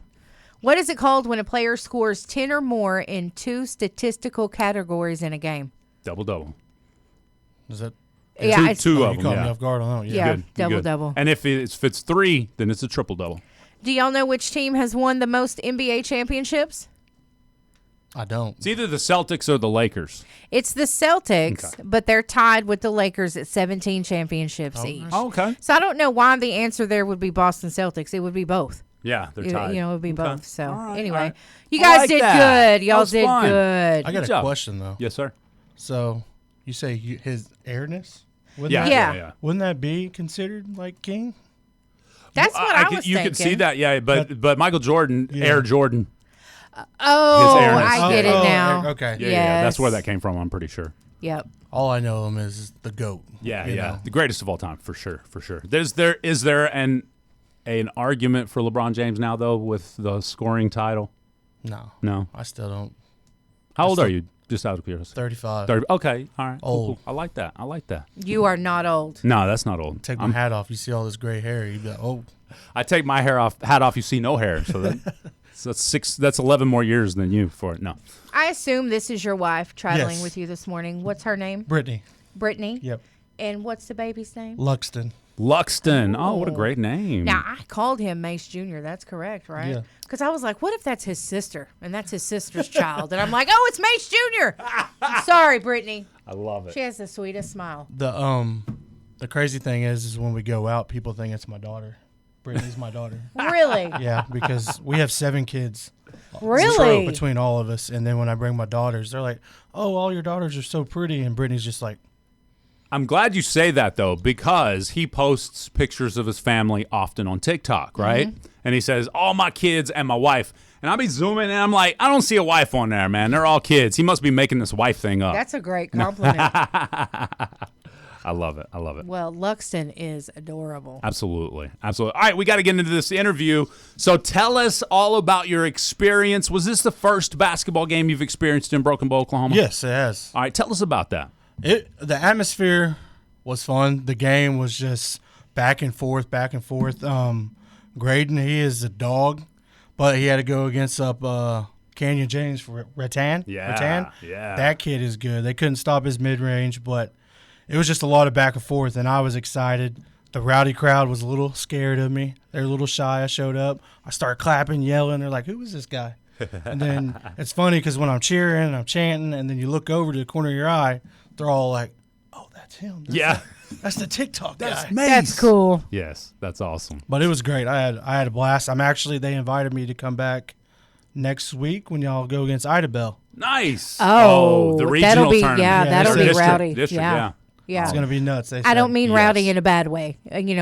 What is it called when a player scores 10 or more in 2 statistical categories in a game? Double-double. Is that? Yeah, it's two Oh, of you them, caught me yeah. off guard on that. Yeah. Good. You're good. Double-double. And if it's 3, then it's a triple-double. Do y'all know which team has won the most NBA championships? I don't. It's either the Celtics or the Lakers. It's the Celtics, Okay. but they're tied with the Lakers at 17 championships each. Oh, okay. So I don't know why the answer there would be Boston Celtics. It would be both. Yeah, they're It tied. would be Okay. both. So All right, anyway, all right. you I guys like did that. good. Y'all was did fun. good. I got Good a job. question though. Yes, sir. So you say his airness? Wouldn't Yeah, That, Yeah. Wouldn't that be considered like king? That's what I was You thinking. could see that, yeah. But Michael Jordan, Yeah. Air Jordan. Oh, His airness. I get it now. Okay. Yeah, that's where Yes. that came from. I'm pretty sure. Yep. All I know him is the GOAT. Yeah, you yeah, know. the greatest of all time for sure. Is there an argument for LeBron James now though with the scoring title? No. No. I still don't. How old are you? Just out of curiosity. 35. 30. Okay. All right. Old. Cool. I like that. You are not old. No, that's not old. Take my hat off. You see all this gray hair. You be like, oh. I take my hat off. You see no hair. So, so that's 11 more years than you for it. No. I assume this is your wife traveling Yes. with you this morning. What's her name? Brittany. Brittany. Yep. And what's the baby's name? Luxton. Luxton. Oh, what a great name. Now, I called him Mace Jr. That's correct, right? Yeah. Because I was like, what if that's his sister and that's his sister's child? And I'm like, oh, it's Mace Jr. Sorry, Brittany. I love She has the sweetest smile. The crazy thing is when we go out, people think it's my daughter. Brittany's my daughter. Really? Yeah, because we have 7 kids. Really? Between all of us. And then when I bring my daughters, they're like, oh, all your daughters are so pretty. And Brittany's just like, I'm glad you say that, though, because he posts pictures of his family often on TikTok, right? Mm-hmm. And he says, all my kids and my wife. And I'll be zooming, and I'm like, I don't see a wife on there, man. They're all kids. He must be making this wife thing up. That's a great compliment. I love it. I love it. Well, Luxton is adorable. Absolutely. Absolutely. All right, we got to get into this interview. So tell us all about your experience. Was this the first basketball game you've experienced in Broken Bow, Oklahoma? yes, it has. All right, tell us about that. The atmosphere was fun. The game was just back and forth, back and forth. Graydon, he is a dog, but he had to go against Canyon James for Rattan. Yeah. That kid is good. They couldn't stop his mid-range, but it was just a lot of back and forth, and I was excited. The rowdy crowd was a little scared of me. They're a little shy. I showed up. I started clapping, yelling. They're like, who is this guy? And then it's funny because when I'm cheering and I'm chanting, and then you look over to the corner of your eye, they're all like, oh, that's him. That's the TikTok guy. That's cool. Yes, that's awesome. But it was great. I had a blast. They invited me to come back next week when y'all go against Idabel. Nice. Oh, the regional that'll be tournament. that'll it's be district, rowdy. Yeah. Yeah. It's going to be nuts. They I said. don't mean rowdy Yes. in a bad way,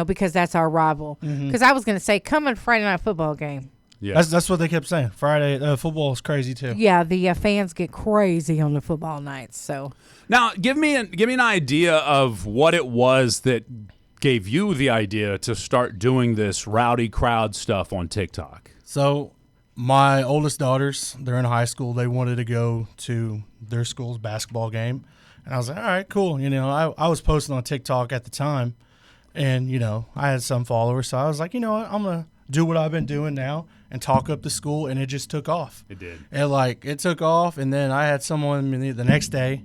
because that's our rival. Because I was going to say, come in Friday night football game. Yeah. That's what they kept saying. Friday football is crazy too. Yeah, the fans get crazy on the football nights. So Now, give me an idea of what it was that gave you the idea to start doing this rowdy crowd stuff on TikTok. So my oldest daughters, they're in high school. They wanted to go to their school's basketball game. And I was like, all right, cool. I was posting on TikTok at the time, and, I had some followers. So I was like, you know what, I'm going to do what I've been doing now and talk up the school, and it just took off. It did. And, it took off, and then I had someone the next day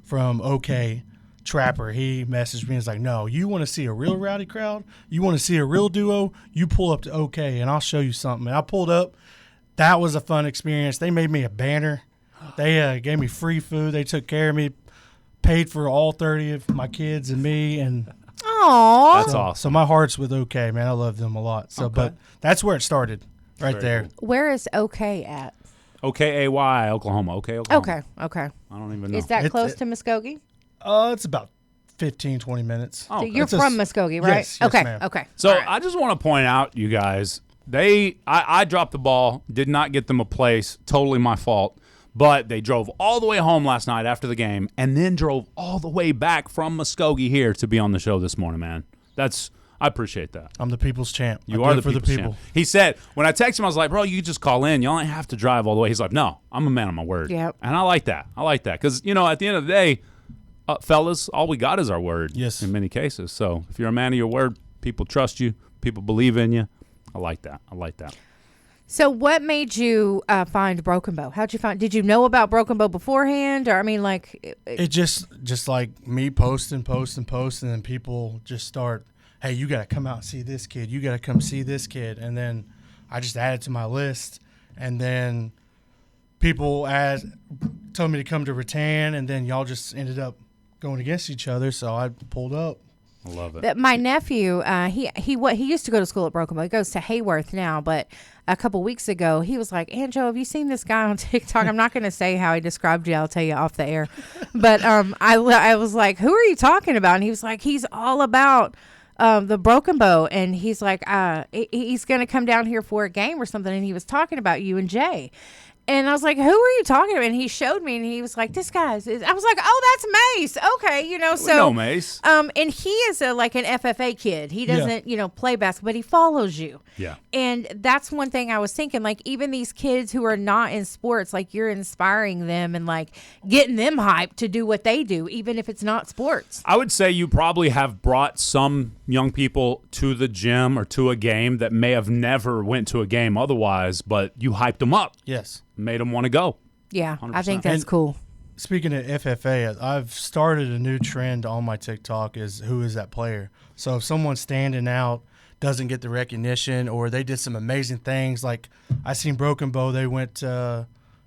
from OK Trapper. He messaged me and was like, no, you want to see a real rowdy crowd? You want to see a real duo? You pull up to OK, and I'll show you something. And I pulled up. That was a fun experience. They made me a banner. They gave me free food. They took care of me. Paid for all 30 of my kids and me, and Aww. That's awesome. so my heart's with OK, man. I love them a lot. So, but that's where it started, right Very there. cool. Where is OK at? OKAY, Oklahoma. Okay, Oklahoma. Okay. I don't even know. Is that It- close it- to Muskogee? It's about 15, 20 minutes. Oh, So you're It's a from s- Muskogee, right? yes, yes, okay. ma'am. Okay. So All right. I just want to point out, you guys, I dropped the ball, did not get them a place, totally my fault. But they drove all the way home last night after the game, and then drove all the way back from Muskogee here to be on the show this morning, man. I appreciate that. I'm the people's champ. You I are do it the for the people's people. champ. He said, when I texted him, I was like, bro, you could just call in. Y'all ain't have to drive all the way. He's like, no, I'm a man of my word. Yep. And I like that. Because, at the end of the day, fellas, all we got is our word. Yes. In many cases. So if you're a man of your word, people trust you. People believe in you. I like that. So what made you find Broken Bow? How'd you find? Did you know about Broken Bow beforehand, or It just like me posting, and people just start, hey, you got to come out and see this kid. You got to come see this kid. And then I just added to my list. And then people told me to come to Rattan, and then y'all just ended up going against each other. So I pulled up. I love it. that my nephew? He used to go to school at Broken Bow. He goes to Hayworth now, but a couple weeks ago he was like, Anjo, have you seen this guy on TikTok? I'm not going to say how he described you. I'll tell you off the air. But I was like, who are you talking about? And he was like, he's all about the Broken Bow, and he's like, he's going to come down here for a game or something, and he was talking about you and Jay. And I was like, who are you talking to? And he showed me, and he was like, this guy's. I was like, oh, that's Mace. Okay, so. No, Mace. And he is like an FFA kid. He doesn't, play basketball, but he follows you. Yeah. And that's one thing I was thinking, like, even these kids who are not in sports, like, you're inspiring them and, like, getting them hyped to do what they do, even if it's not sports. I would say you probably have brought some young people to the gym or to a game that may have never went to a game otherwise, but you hyped them up. Yes. Made them want to go. Yeah, 100%. I think that's cool. Speaking of FFA, I've started a new trend on my TikTok is who is that player. So if someone's standing out, doesn't get the recognition, or they did some amazing things, like I seen Broken Bow, they went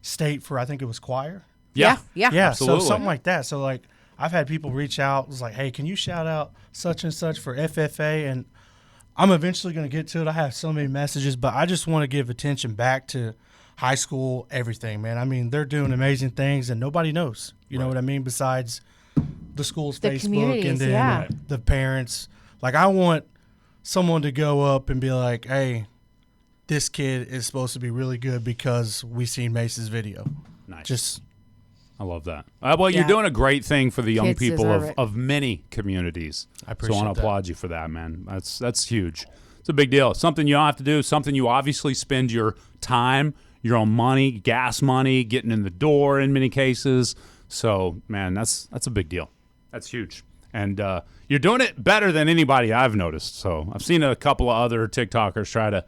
state for, I think it was choir. Yeah. Absolutely. So something like that. So like I've had people reach out, was like, hey, can you shout out such and such for FFA? And I'm eventually going to get to it. I have so many messages, but I just want to give attention back to high school, everything, man. I mean, they're doing amazing things, and nobody knows. You know what I mean? Besides the school's The Facebook and then yeah. the parents. Like, I want someone to go up and be like, hey, this kid is supposed to be really good because we seen Mace's video. Nice. I love that. Well, you're doing a great thing for the young Kids people deserve it. of many communities. I appreciate So I want to that. applaud you for that, man. That's huge. It's a big deal. Something you don't have to do, something you obviously spend your time, your own money, gas money, getting in the door in many cases. So, man, that's a big deal. That's huge. And you're doing it better than anybody I've noticed. So I've seen a couple of other TikTokers try to,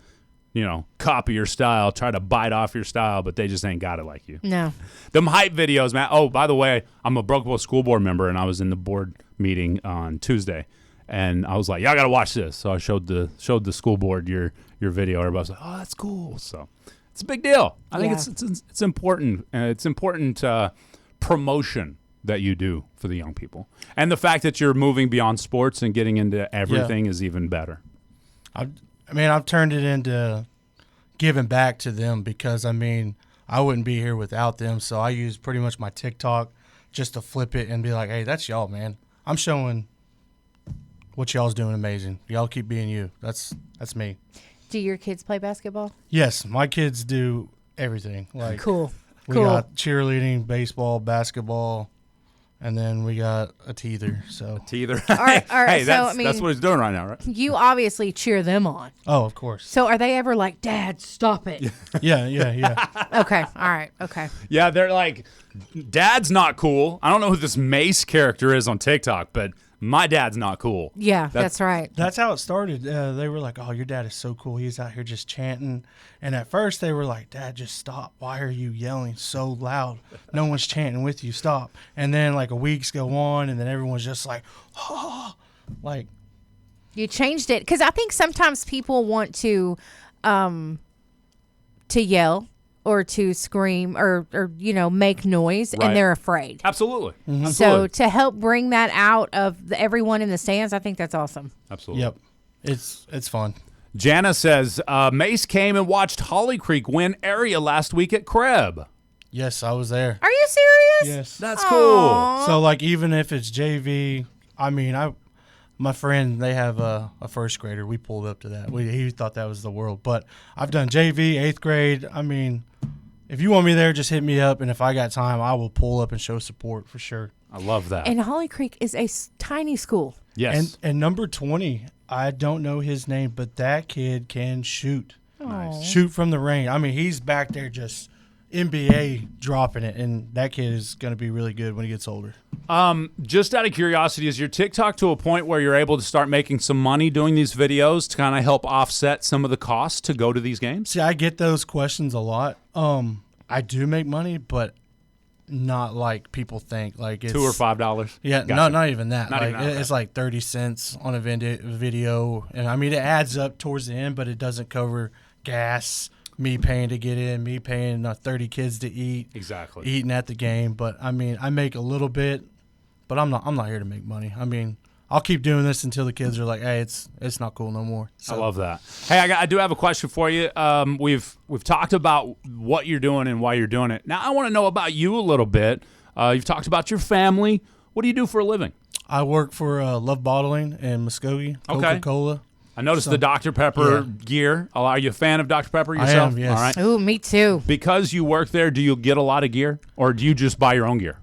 copy your style, try to bite off your style, but they just ain't got it like you. No. Them hype videos, man. Oh, by the way, I'm a Broken Bow school board member, and I was in the board meeting on Tuesday, and I was like, y'all got to watch this. So I showed the school board your video. Everybody's like, oh, that's cool. So it's a big deal. I think it's important. It's important promotion that you do for the young people. And the fact that you're moving beyond sports and getting into everything is even better. I've turned it into giving back to them because, I wouldn't be here without them. So I use pretty much my TikTok just to flip it and be like, hey, that's y'all, man. I'm showing what y'all's doing amazing. Y'all keep being you. That's me. Do your kids play basketball? Yes, my kids do everything. Like Cool. We got cheerleading, baseball, basketball, and then we got a teether. So Teether. All right, Hey, so, that's what he's doing right now, right? You obviously cheer them on. of course. So are they ever like, Dad, stop it? Yeah. Okay. All right. Okay. Yeah, they're like, Dad's not cool. I don't know who this Mace character is on TikTok, but my dad's not cool. Yeah, that's right. That's how it started. They were like, oh, your dad is so cool. He's out here just chanting. And at first they were like, Dad, just stop. Why are you yelling so loud? No one's chanting with you. Stop. And then like weeks go on and then everyone's just like, oh, like. You changed it because I think sometimes people want to yell or to scream or make noise Right. and they're afraid. Absolutely. Mm-hmm. So to help bring that out of everyone in the stands, I think that's awesome. Absolutely. Yep. It's fun. Jana says, Mace came and watched Holly Creek win area last week at Kreb. Yes, I was there. Are you serious? Yes. That's Aw. cool. So like even if it's JV, my friend, they have a first grader. We pulled up to that. He thought that was the world. But I've done JV, 8th grade. If you want me there, just hit me up. And if I got time, I will pull up and show support for sure. I love that. And Holly Creek is a tiny school. Yes. And number 20, I don't know his name, but that kid can shoot. Nice. Shoot from the range. He's back there just NBA dropping it. And that kid is going to be really good when he gets older. Just out of curiosity, is your TikTok to a point where you're able to start making some money doing these videos to kind of help offset some of the costs to go to these games? See, I get those questions a lot. I do make money, but not like people think. Like it's $2 or $5. Yeah, Gotcha. not even that. Not Like even that. it's like 30 cents on a video, and it adds up towards the end, but it doesn't cover gas, me paying to get in, me paying 30 kids to eat, Exactly. eating at the game. But I make a little bit, but I'm not here to make money. I'll keep doing this until the kids are like, hey, it's not cool no more. So, I love that. Hey, I do have a question for you. We've talked about what you're doing and why you're doing it. Now I want to know about you a little bit. You've talked about your family. What do you do for a living? I work for Love Bottling in Muskogee, Okay. Coca-Cola. I noticed the Dr. Pepper gear. Are you a fan of Dr. Pepper yourself? I am, yes. All right. Ooh, me too. Because you work there, do you get a lot of gear, or do you just buy your own gear?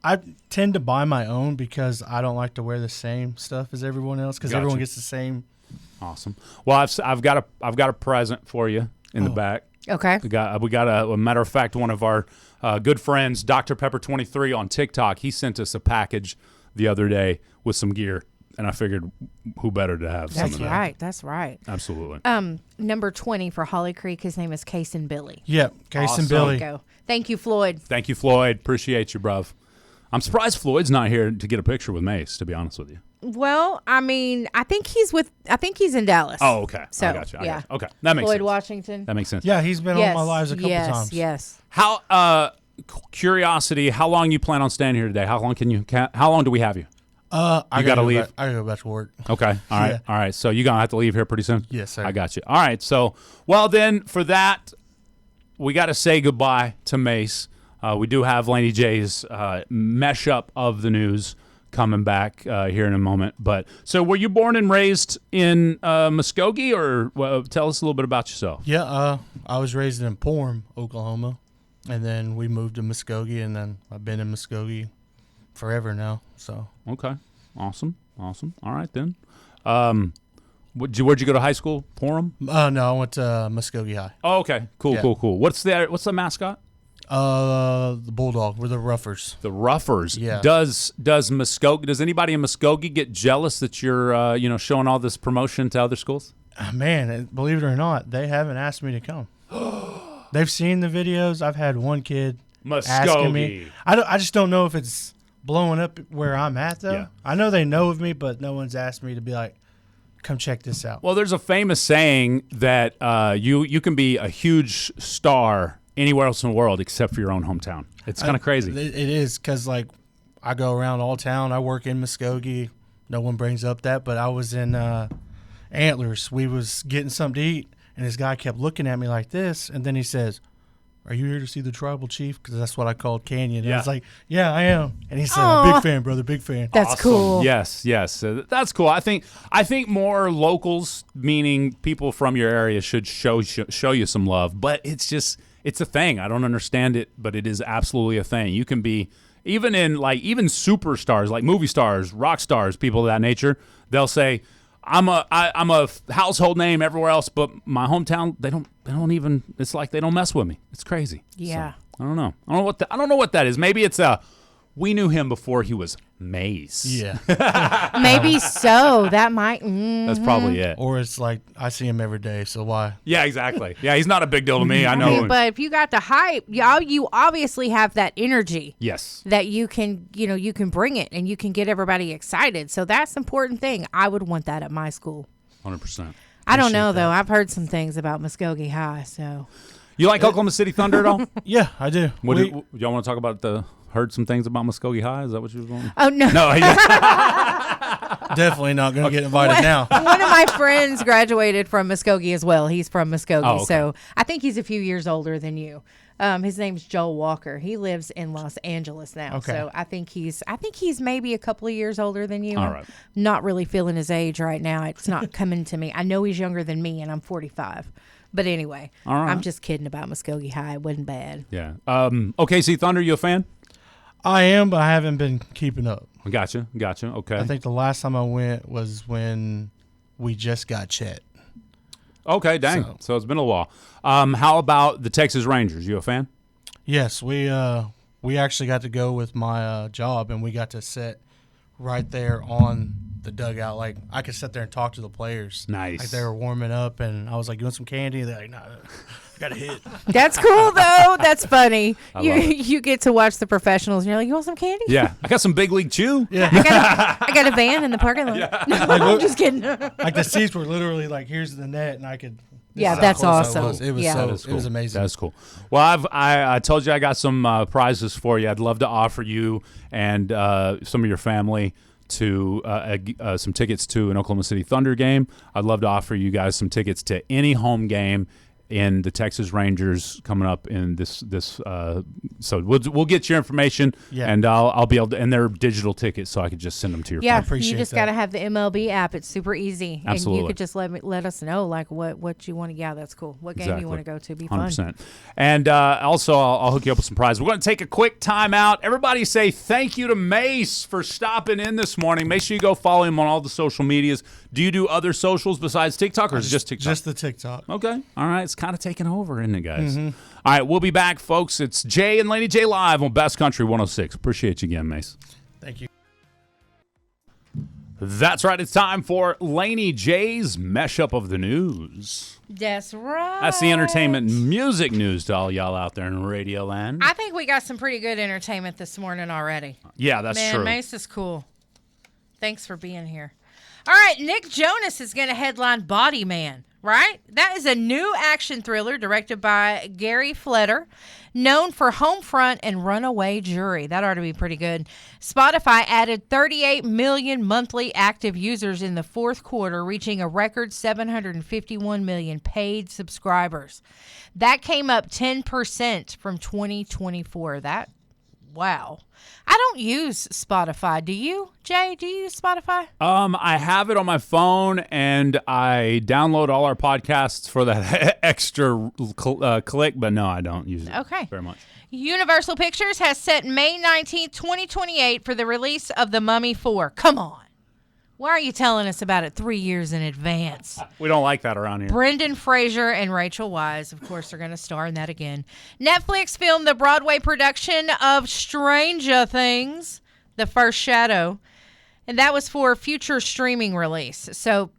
I tend to buy my own because I don't like to wear the same stuff as everyone else because everyone gets the same. Awesome. Well, I've got a present for you in the back. Okay. We got a matter of fact, one of our good friends, Dr. Pepper 23 on TikTok. He sent us a package the other day with some gear, and I figured who better to have some of that. Right. That's right. Absolutely. Number 20 for Holly Creek. His name is Case and Billy. Yep, Case Awesome. and Billy. Go. Thank you, Floyd. Thank you, Floyd. Appreciate you, bruv. I'm surprised Floyd's not here to get a picture with Mace, to be honest with you. Well, I mean, I think he's in Dallas. Oh, okay. So, I got you. yeah. Okay. That makes Floyd sense. Washington. That makes sense. Yeah, he's been on my lives a couple times. Yes. How curiosity, how long you plan on staying here today? How long do we have you? I gotta leave? I gotta go back to work. Okay. All right. Yeah. All right. So you're going to have to leave here pretty soon? Yes, sir. I got you. All right. So, well, then for that, we got to say goodbye to Mace. We do have Laney J's mesh up of the news coming back here in a moment. But so were you born and raised in Muskogee, or tell us a little bit about yourself? Yeah, I was raised in Porham, Oklahoma, and then we moved to Muskogee, and then I've been in Muskogee forever now. So Okay. Awesome. All right, then. Where'd you go to high school? Porham? no, I went to Muskogee High. Oh, okay. Cool, Yeah. cool. What's the mascot? The Bulldog. We're the Roughers. The Roughers. Yeah. Does Muskogee? Does anybody in Muskogee get jealous that you're showing all this promotion to other schools? Man, believe it or not, they haven't asked me to come. They've seen the videos. I've had one kid asking me. I just don't know if it's blowing up where I'm at, though. Yeah. I know they know of me, but no one's asked me to be like, come check this out. Well, there's a famous saying that you can be a huge star anywhere else in the world except for your own hometown. It's kind of crazy. It is because, like, I go around all town. I work in Muskogee. No one brings up that, but I was in Antlers. We was getting something to eat, and this guy kept looking at me like this, and then he says, "Are you here to see the tribal chief?" Because that's what I called Canyon. And I was like, "Yeah, I am." And he said, Aw. "Big fan, brother, big fan." That's cool. Yes. That's cool. I think more locals, meaning people from your area, should show you some love. But it's a thing. I don't understand it, but it is absolutely a thing. You can be even superstars, like movie stars, rock stars, people of that nature. They'll say, I'm a household name everywhere else, but my hometown, they don't even. It's like they don't mess with me. It's crazy. Yeah. So, I don't know. I don't know what that is. Maybe it's we knew him before he was Mace. Yeah. Maybe so. That might. That's probably it. Or it's like, I see him every day, so why? Yeah, exactly. Yeah, he's not a big deal to me. I know. mean, but if you got the hype, you obviously have that energy. Yes. That you can bring it and you can get everybody excited. So that's the important thing. I would want that at my school. 100%. I don't know though. I've heard some things about Muskogee High. So You like Oklahoma City Thunder at all? Yeah, I do. Y'all want to talk about heard some things about Muskogee High? Is that what you were going? oh no. No. Definitely not going to get invited now. One of my friends graduated from Muskogee as well. He's from Muskogee, Oh, okay. so I think he's a few years older than you. His name's Joel Walker. He lives in Los Angeles now, Okay. so I think he's maybe a couple of years older than you. All I'm right. not really feeling his age right now. It's not coming to me. I know he's younger than me, and I'm 45. But anyway, All right. I'm just kidding about Muskogee High. It wasn't bad. Yeah. OKC Thunder, you a fan? I am, but I haven't been keeping up. Gotcha. Okay. I think the last time I went was when we just got Chet. Okay, dang. So- So it's been a while. How about the Texas Rangers? You a fan? Yes, we actually got to go with my job, and we got to sit right there on the dugout. Like, I could sit there and talk to the players. Nice. Like, they were warming up, and I was like, "You want some candy?" They're like, "No, I got to hit." That's cool though. That's funny. love it. You get to watch the professionals, and you're like, "You want some candy?" Yeah. I got some big league chew. Yeah. I got a van in the parking lot. No, I'm just kidding. Like, the seats were literally like, "Here's the net," and I could. Yeah, how that's close I awesome. was. It was Yeah. so. That is It was cool. amazing. That's cool. Well, I told you I got some prizes for you. I'd love to offer you and some of your family to some tickets to an Oklahoma City Thunder game. I'd love to offer you guys some tickets to any home game in the Texas Rangers coming up in this. So we'll get your information, and I'll be able to, and they're digital tickets, so I could just send them to your phone. phone. You just got to have the MLB app. It's super easy. Absolutely. And you could just let us know like what you want to. Yeah, that's cool. What game you want to go to? Be 100%. Fun. And also, I'll hook you up with some prizes. We're going to take a quick time out. Everybody say thank you to Mace for stopping in this morning. Make sure you go follow him on all the social medias. Do you do other socials besides TikTok, or is it just TikTok? Just the TikTok. Okay. All right. It's kind of taking over, isn't it, guys? Mm-hmm. All right. We'll be back, folks. It's Jay and Laney J live on Best Country 106. Appreciate you again, Mace. Thank you. That's right. It's time for Laney J's Mesh-Up of the News. That's right. That's the entertainment music news to all y'all out there in Radio Land. I think we got some pretty good entertainment this morning already. Yeah, that's true. Man, Mace is cool. Thanks for being here. All right, Nick Jonas is going to headline Body Man, right? That is a new action thriller directed by Gary Fleder, known for Homefront and Runaway Jury. That ought to be pretty good. Spotify added 38 million monthly active users in the fourth quarter, reaching a record 751 million paid subscribers. That came up 10% from 2024. Wow. I don't use Spotify. Do you, Jay? Do you use Spotify? I have it on my phone, and I download all our podcasts for that extra click, but no, I don't use it very much. Universal Pictures has set May 19th, 2028 for the release of The Mummy 4. Come on. Why are you telling us about it 3 years in advance? We don't like that around here. Brendan Fraser and Rachel Weisz, of course, are going to star in that again. Netflix filmed the Broadway production of Stranger Things, The First Shadow, and that was for future streaming release. So,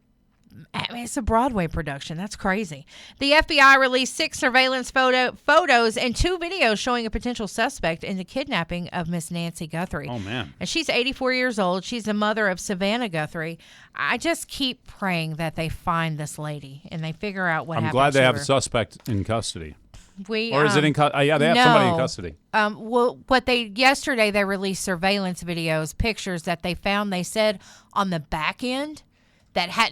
I mean, it's a Broadway production. That's crazy. The FBI released 6 surveillance photos and 2 videos showing a potential suspect in the kidnapping of Miss Nancy Guthrie. Oh, man. And she's 84 years old. She's the mother of Savannah Guthrie. I just keep praying that they find this lady and they figure out what happened to her. I'm glad they have a suspect in custody. Or is it in custody? Yeah, they have somebody in custody. Well, yesterday they released surveillance videos, pictures that they found. They said on the back end,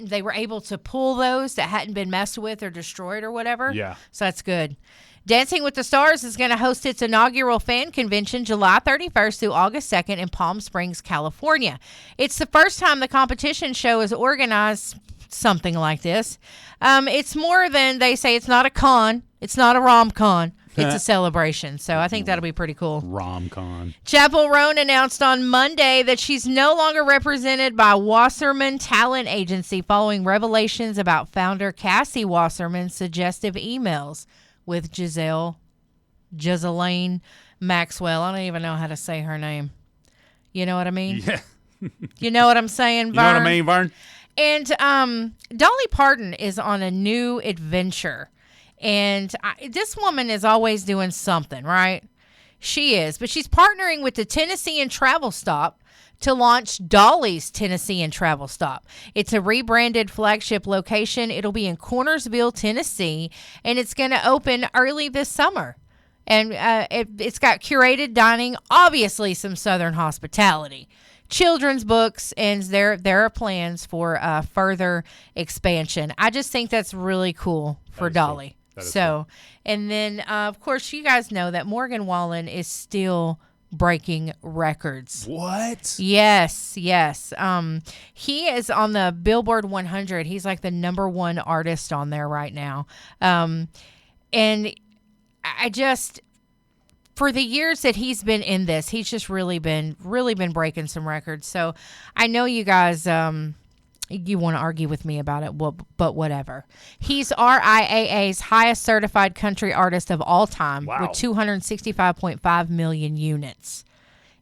they were able to pull those that hadn't been messed with or destroyed or whatever. Yeah. So that's good. Dancing with the Stars is going to host its inaugural fan convention July 31st through August 2nd in Palm Springs, California. It's the first time the competition show has organized something like this. It's more than, they say, it's not a con. It's not a rom-con. It's a celebration, so I think that'll be pretty cool. Rom-con. Chapel Roan announced on Monday that she's no longer represented by Wasserman Talent Agency following revelations about founder Cassie Wasserman's suggestive emails with Ghislaine Maxwell. I don't even know how to say her name. You know what I mean? Yeah. You know what I'm saying, Vern? You know what I mean, Vern? And Dolly Parton is on a new adventure. And this woman is always doing something, right? She is. But she's partnering with the Tennessee and Travel Stop to launch Dolly's Tennessee and Travel Stop. It's a rebranded flagship location. It'll be in Cornersville, Tennessee, and it's going to open early this summer. And it's got curated dining, obviously some Southern hospitality, children's books, and there are plans for further expansion. I just think that's really cool for Dolly. Cool. So, and then, of course, you guys know that Morgan Wallen is still breaking records. What? Yes. He is on the Billboard 100. He's like the #1 artist on there right now. And I just, for the years that he's been in this, he's just really been breaking some records. So I know you guys, you want to argue with me about it, but whatever. He's RIAA's highest certified country artist of all time with 265.5 million units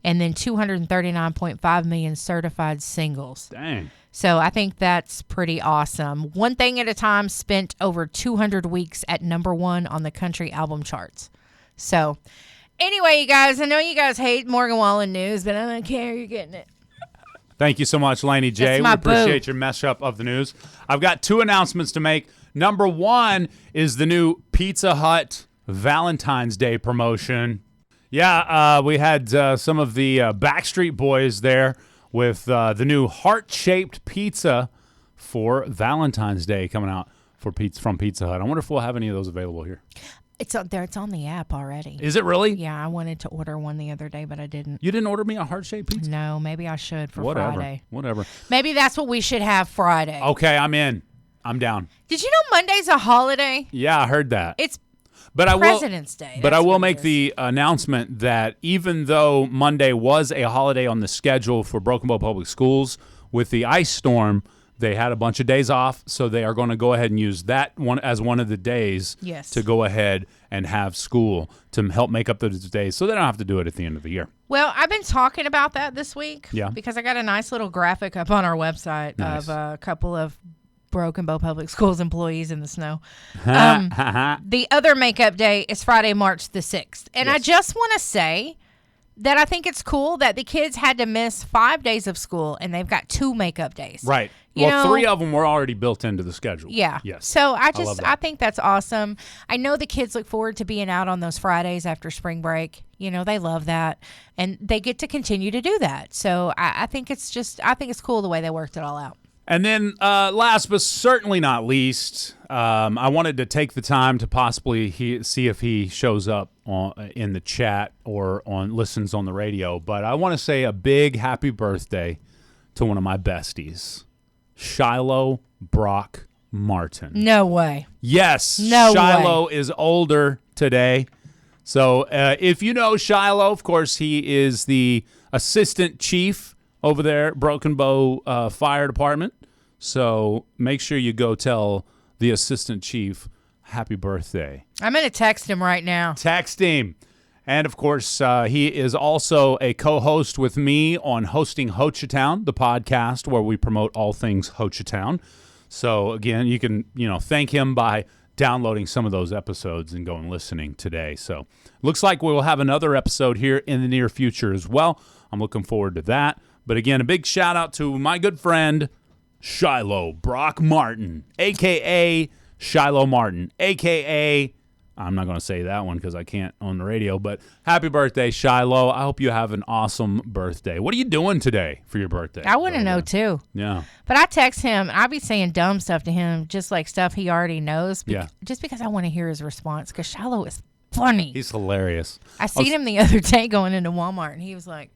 and then 239.5 million certified singles. Dang. So I think that's pretty awesome. One Thing at a Time spent over 200 weeks at #1 on the country album charts. So anyway, you guys, I know you guys hate Morgan Wallen news, but I don't care. You're getting it. Thank you so much, Laney J. We appreciate your mess-up of the news. I've got 2 announcements to make. Number 1 is the new Pizza Hut Valentine's Day promotion. Yeah, we had some of the Backstreet Boys there with the new heart-shaped pizza for Valentine's Day coming out. from Pizza Hut. I wonder if we'll have any of those available here. It's on there. It's on the app already. Is it really? Yeah, I wanted to order one the other day, but I didn't. You didn't order me a heart-shaped pizza? No, maybe I should for Friday. Whatever. Maybe that's what we should have Friday. Okay, I'm in. I'm down. Did you know Monday's a holiday? Yeah, I heard that. It's But President's Day. But I That's will what it make is. the announcement that even though Monday was a holiday on the schedule for Broken Bow Public Schools, with the ice storm, they had a bunch of days off, so they are going to go ahead and use that one as one of the days to go ahead and have school to help make up those days so they don't have to do it at the end of the year. Well, I've been talking about that this week because I got a nice little graphic up on our website of a couple of Broken Bow Public Schools employees in the snow. The other makeup day is Friday, March the 6th. And I just want to say that I think it's cool that the kids had to miss 5 days of school and they've got 2 makeup days. Right. You know, 3 of them were already built into the schedule. Yeah. Yes. So I love that. I think that's awesome. I know the kids look forward to being out on those Fridays after spring break. You know, they love that and they get to continue to do that. So I think it's cool the way they worked it all out. And then last but certainly not least, I wanted to take the time to possibly see if he shows up in the chat or listens on the radio. But I want to say a big happy birthday to one of my besties, Shiloh Brock Martin. No way. Yes. No Shiloh way. is older today. So if you know Shiloh, of course, he is the assistant chief over there at Broken Bow Fire Department. So make sure you go tell the assistant chief happy birthday. I'm going to text him right now. Text him. And, of course, he is also a co-host with me on Hosting Hochatown, the podcast where we promote all things Hochatown. So, again, you can, thank him by downloading some of those episodes and going listening today. So, looks like we will have another episode here in the near future as well. I'm looking forward to that. But, again, a big shout-out to my good friend, Shiloh Brock Martin, a.k.a. Shiloh Martin, a.k.a. I'm not going to say that one because I can't on the radio, but happy birthday, Shiloh. I hope you have an awesome birthday. What are you doing today for your birthday? I want to know, too. Yeah. But I text him, and I be saying dumb stuff to him, just like stuff he already knows. Just because I want to hear his response, because Shiloh is funny. He's hilarious. I seen him the other day going into Walmart, and he was like,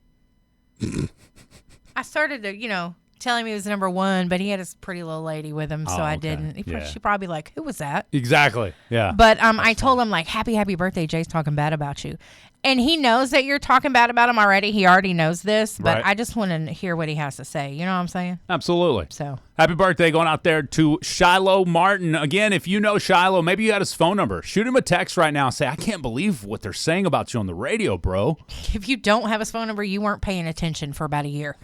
I started to, tell him he was number 1, but he had his pretty little lady with him, so I didn't. She probably like, who was that? Exactly. Yeah. But I told him like, happy birthday, Jay's talking bad about you. And he knows that you're talking bad about him already. He already knows this, but Right. I just want to hear what he has to say. You know what I'm saying? Absolutely. So happy birthday going out there to Shiloh Martin. Again, if you know Shiloh, maybe you got his phone number. Shoot him a text right now and say, I can't believe what they're saying about you on the radio, bro. if you don't have his phone number, you weren't paying attention for about a year.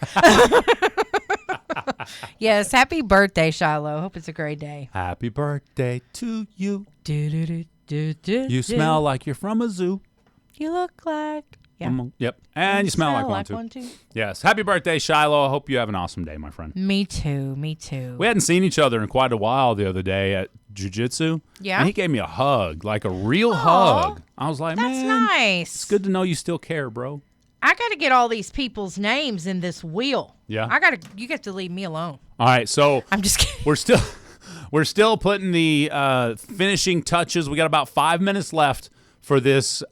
Yes, happy birthday, Shiloh. Hope it's a great day. Happy birthday to you. You You smell like you're from a zoo. You look like. Yeah. Yep. And you smell like one too. too. Yes. Happy birthday, Shiloh. I hope you have an awesome day, my friend. Me too. We hadn't seen each other in quite a while the other day at jiu-jitsu. Yeah. And he gave me a hug, like a real hug. I was like, That's man, nice. it's good to know you still care, bro. I got to get all these people's names in this wheel. Yeah. You get to leave me alone. All right. So I'm just kidding. we're still putting the finishing touches. We got about 5 minutes left for this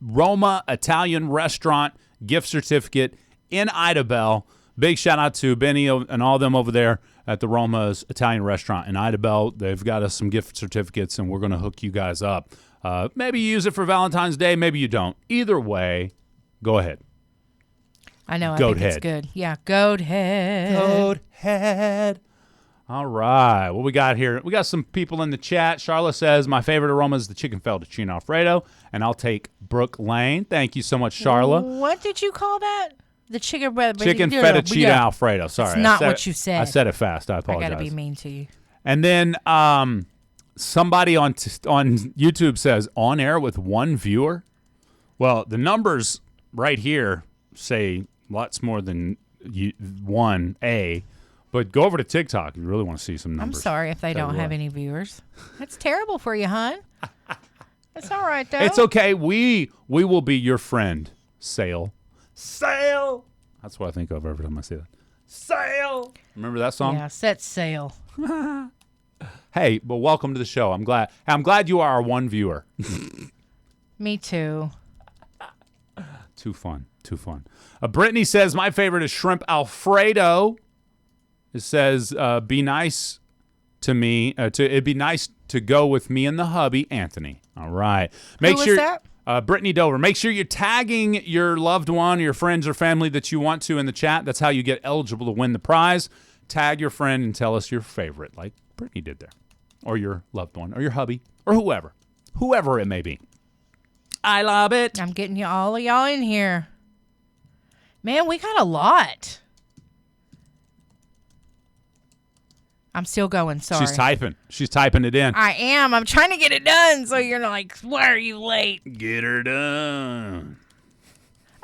Roma Italian Restaurant gift certificate in Idabel. Big shout out to Benny and all them over there at the Roma's Italian Restaurant in Idabel. They've got us some gift certificates, and we're going to hook you guys up. Maybe you use it for Valentine's Day. Maybe you don't. Either way, go ahead. I know. Goat I think head. it's good. Yeah, goat head. Goat head. All right. What we got here? We got some people in the chat. Charlotte says, my favorite aroma is the chicken fettuccine Alfredo, and I'll take Brooke Lane. Thank you so much, Charlotte. What did you call that? The chicken Fettuccine Alfredo. Sorry. It's not what you said. I said it fast. I I apologize. got to be mean to you. And then somebody on YouTube says, on air with one viewer. Well, the numbers right here say lots more than one, but go over to TikTok if you really want to see some numbers. I'm sorry if they don't have any viewers. That's terrible for you, hon. It's all right, though. It's okay. We will be your friend, Sail. Sail! That's what I think of every time I say that. Sail! Remember that song? Yeah, set sail. Hey, but welcome to the show. I'm glad you are our one viewer. Me too. Too fun. Brittany says, my favorite is shrimp Alfredo. It says, be nice to me. It'd be nice to go with me and the hubby, Anthony. All right. Who was that? Brittany Dover. Make sure you're tagging your loved one, your friends or family that you want to in the chat. That's how you get eligible to win the prize. Tag your friend and tell us your favorite, like Brittany did there. Or your loved one, or your hubby, or whoever it may be. I love it. I'm getting all of y'all in here. Man, we got a lot. I'm still going, sorry. She's typing it in. I am. I'm trying to get it done, so you're like, why are you late? Get her done.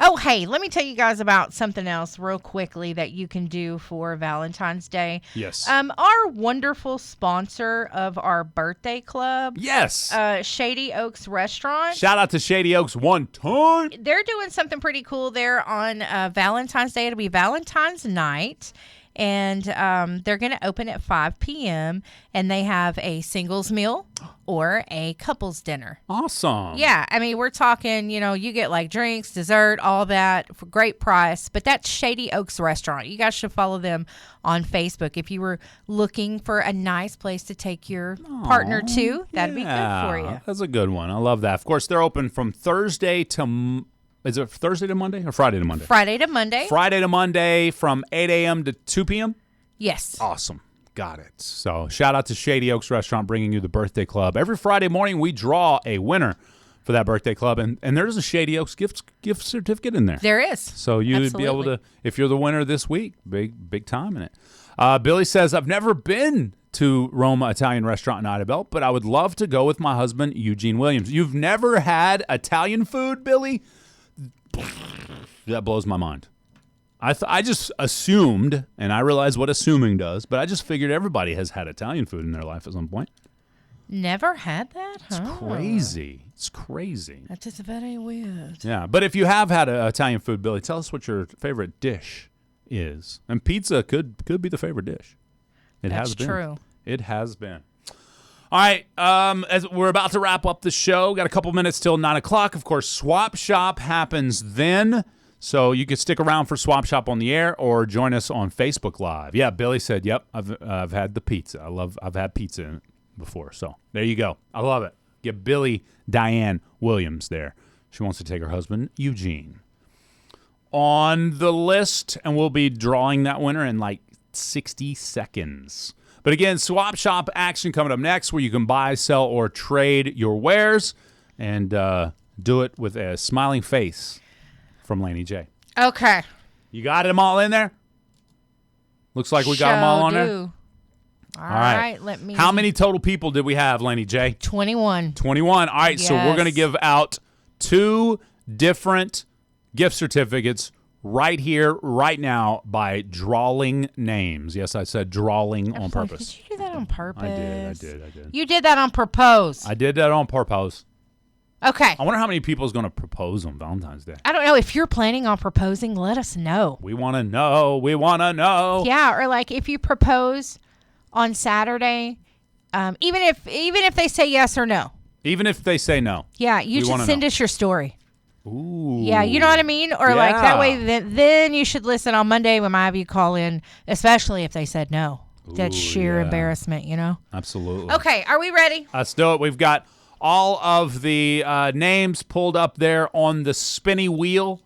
Oh, hey, let me tell you guys about something else real quickly that you can do for Valentine's Day. Yes. Our wonderful sponsor of our birthday club. Yes. Shady Oaks Restaurant. Shout out to Shady Oaks one time. They're doing something pretty cool there on Valentine's Day. It'll be Valentine's night. And they're going to open at 5 p.m. And they have a singles meal or a couples dinner. Awesome. Yeah. I mean, we're talking, you get like drinks, dessert, all that for great price. But that's Shady Oaks Restaurant. You guys should follow them on Facebook. If you were looking for a nice place to take your partner to, that'd be good for you. That's a good one. I love that. Of course, they're open from Thursday to is it Thursday to Monday or Friday to Monday? Friday to Monday. Friday to Monday from 8 a.m. to 2 p.m.? Yes. Awesome. Got it. So shout out to Shady Oaks Restaurant bringing you the birthday club. Every Friday morning we draw a winner for that birthday club, and there's a Shady Oaks gift certificate in there. There is. So you'd be able to, if you're the winner this week, big time in it. Billy says, I've never been to Roma Italian Restaurant in Idabel, but I would love to go with my husband, Eugene Williams. You've never had Italian food, Billy? That blows my mind. I just assumed, and I realize what assuming does, but I just figured everybody has had Italian food in their life at some point. Never had that? It's crazy. It's crazy. That is very weird. Yeah, but if you have had Italian food, Billy, tell us what your favorite dish is. And pizza could be the favorite dish. That's true. It has been. All right, as we're about to wrap up the show, got a couple minutes till 9 o'clock. Of course, Swap Shop happens then, so you can stick around for Swap Shop on the air or join us on Facebook Live. Yeah, Billy said, "Yep, I've had the pizza. I've had pizza before." So there you go. I love it. Get Billy Diane Williams there. She wants to take her husband Eugene on the list, and we'll be drawing that winner in like 60 seconds. But again, Swap Shop action coming up next, where you can buy, sell, or trade your wares, and do it with a smiling face from Laney J. Okay. You got them all in there? Looks like we got them all on there. All right. Let me. How many total people did we have, Laney J? 21. 21. All right, yes. So we're going to give out 2 different gift certificates right here, right now, by drawing names. Yes, I said drawing on purpose. Did you do that on purpose? I did. You did that on purpose. I did that on purpose. Okay. I wonder how many people is going to propose on Valentine's Day. I don't know. If you're planning on proposing, let us know. We want to know. Yeah, or like if you propose on Saturday, even if they say yes or no. Even if they say no. Yeah, you should send us your story. Ooh. Yeah, you know what I mean? Or like that way, then you should listen on Monday when I have you call in, especially if they said no. That's sheer embarrassment, Absolutely. Okay, are we ready? Let's do it. We've got all of the names pulled up there on the spinny wheel,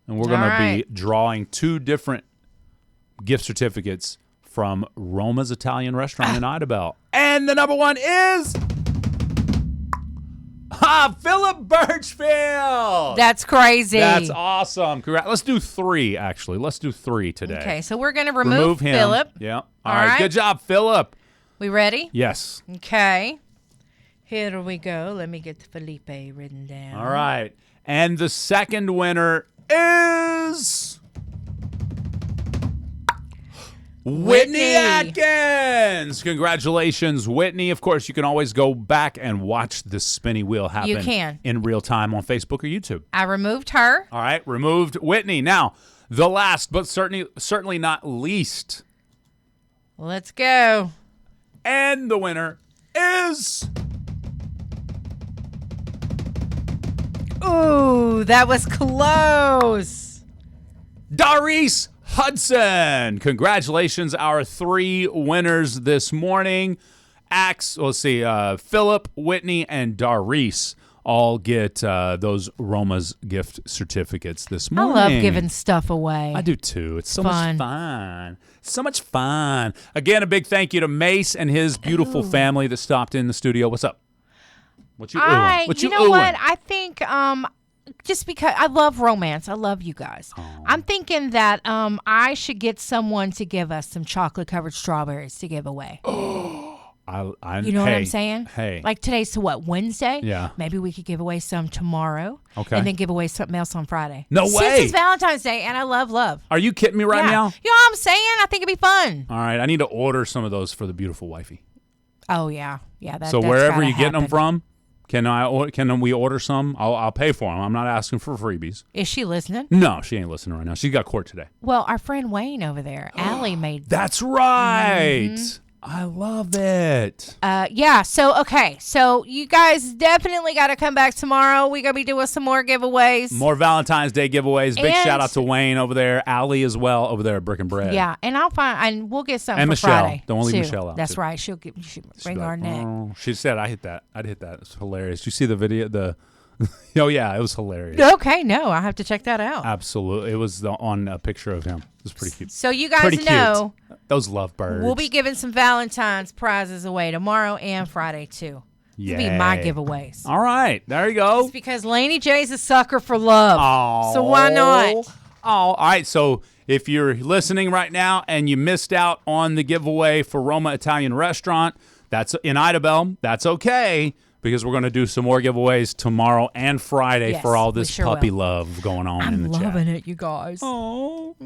and we're going to be drawing 2 different gift certificates from Roma's Italian Restaurant in Idabel. And the number one is... Philip Birchfield. That's crazy. That's awesome. Congrats. Let's do 3, actually. Let's do 3 today. Okay, so we're going to remove him. Philip. Yeah. All right. Good job, Philip. We ready? Yes. Okay. Here we go. Let me get Felipe written down. All right. And the second winner is... Whitney Atkins. Congratulations, Whitney. Of course, you can always go back and watch the spinny wheel happen in real time on Facebook or YouTube. I removed her. All right, removed Whitney. Now, the last but certainly not least. Let's go. And the winner is... Ooh, that was close. Darice Hudson. Congratulations, our 3 winners this morning. Let's see, Philip, Whitney, and Darice all get those Roma's gift certificates this morning. I love giving stuff away. I do too. It's so Fun. much fun. So much fun. Again, a big thank you to Mace and his beautiful family that stopped in the studio. What's up? What you oohing? What you know oohing? what? I think just because I love romance, I love you guys. I'm thinking that I should get someone to give us some chocolate covered strawberries to give away. You know what I'm saying? Hey. Like today's to what, Wednesday? Yeah. Maybe we could give away some tomorrow. Okay. And then give away something else on Friday. No Since way. it's Valentine's Day and I love love. Are you kidding me right now? You know what I'm saying? I think it'd be fun. All right. I need to order some of those for the beautiful wifey. Oh, yeah. Yeah. So that's wherever gotta you're getting them happen. from, can we order some? I'll pay for them. I'm not asking for freebies. Is she listening? No, she ain't listening right now. She's got court today. Well, our friend Wayne over there, Allie made. That's right. I love it. Yeah. So, okay. So, you guys definitely got to come back tomorrow. We're going to be doing some more giveaways. More Valentine's Day giveaways. Big And- shout out to Wayne over there. Allie as well over there at Brick and Bread. Yeah. And and we'll get something And for Michelle. Friday. Don't leave too. Michelle out, That's too. right. She'll bring She's our like, neck. "Oh." She said, I'd hit that. It's hilarious. Did you see the video? Oh, yeah. It was hilarious. Okay. No, I have to check that out. Absolutely. It was on a picture of him. It was pretty cute. So, you guys Pretty know cute. Those lovebirds. we'll be giving some Valentine's prizes away tomorrow and Friday, too. It'll be my Yay. giveaways. All right. There you go. It's because Lainey J's a sucker for love. Oh. So why not? Oh, all right. So if you're listening right now and you missed out on the giveaway for Roma Italian Restaurant, that's in Idabel, that's okay, because we're going to do some more giveaways tomorrow and Friday Yes, for all we this sure puppy will. love going on in I'm the chat. loving it, you guys. Oh.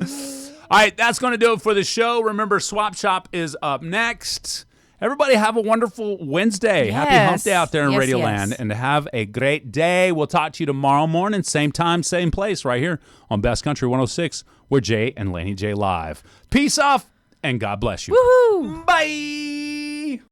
All right, that's going to do it for the show. Remember, Swap Shop is up next. Everybody have a wonderful Wednesday. Happy Hump Day out there in Yes, Radioland. yes. And have a great day. We'll talk to you tomorrow morning, same time, same place, right here on Best Country 106. We're Jay and Laney J live. Peace off, and God bless you. Woohoo! Bye.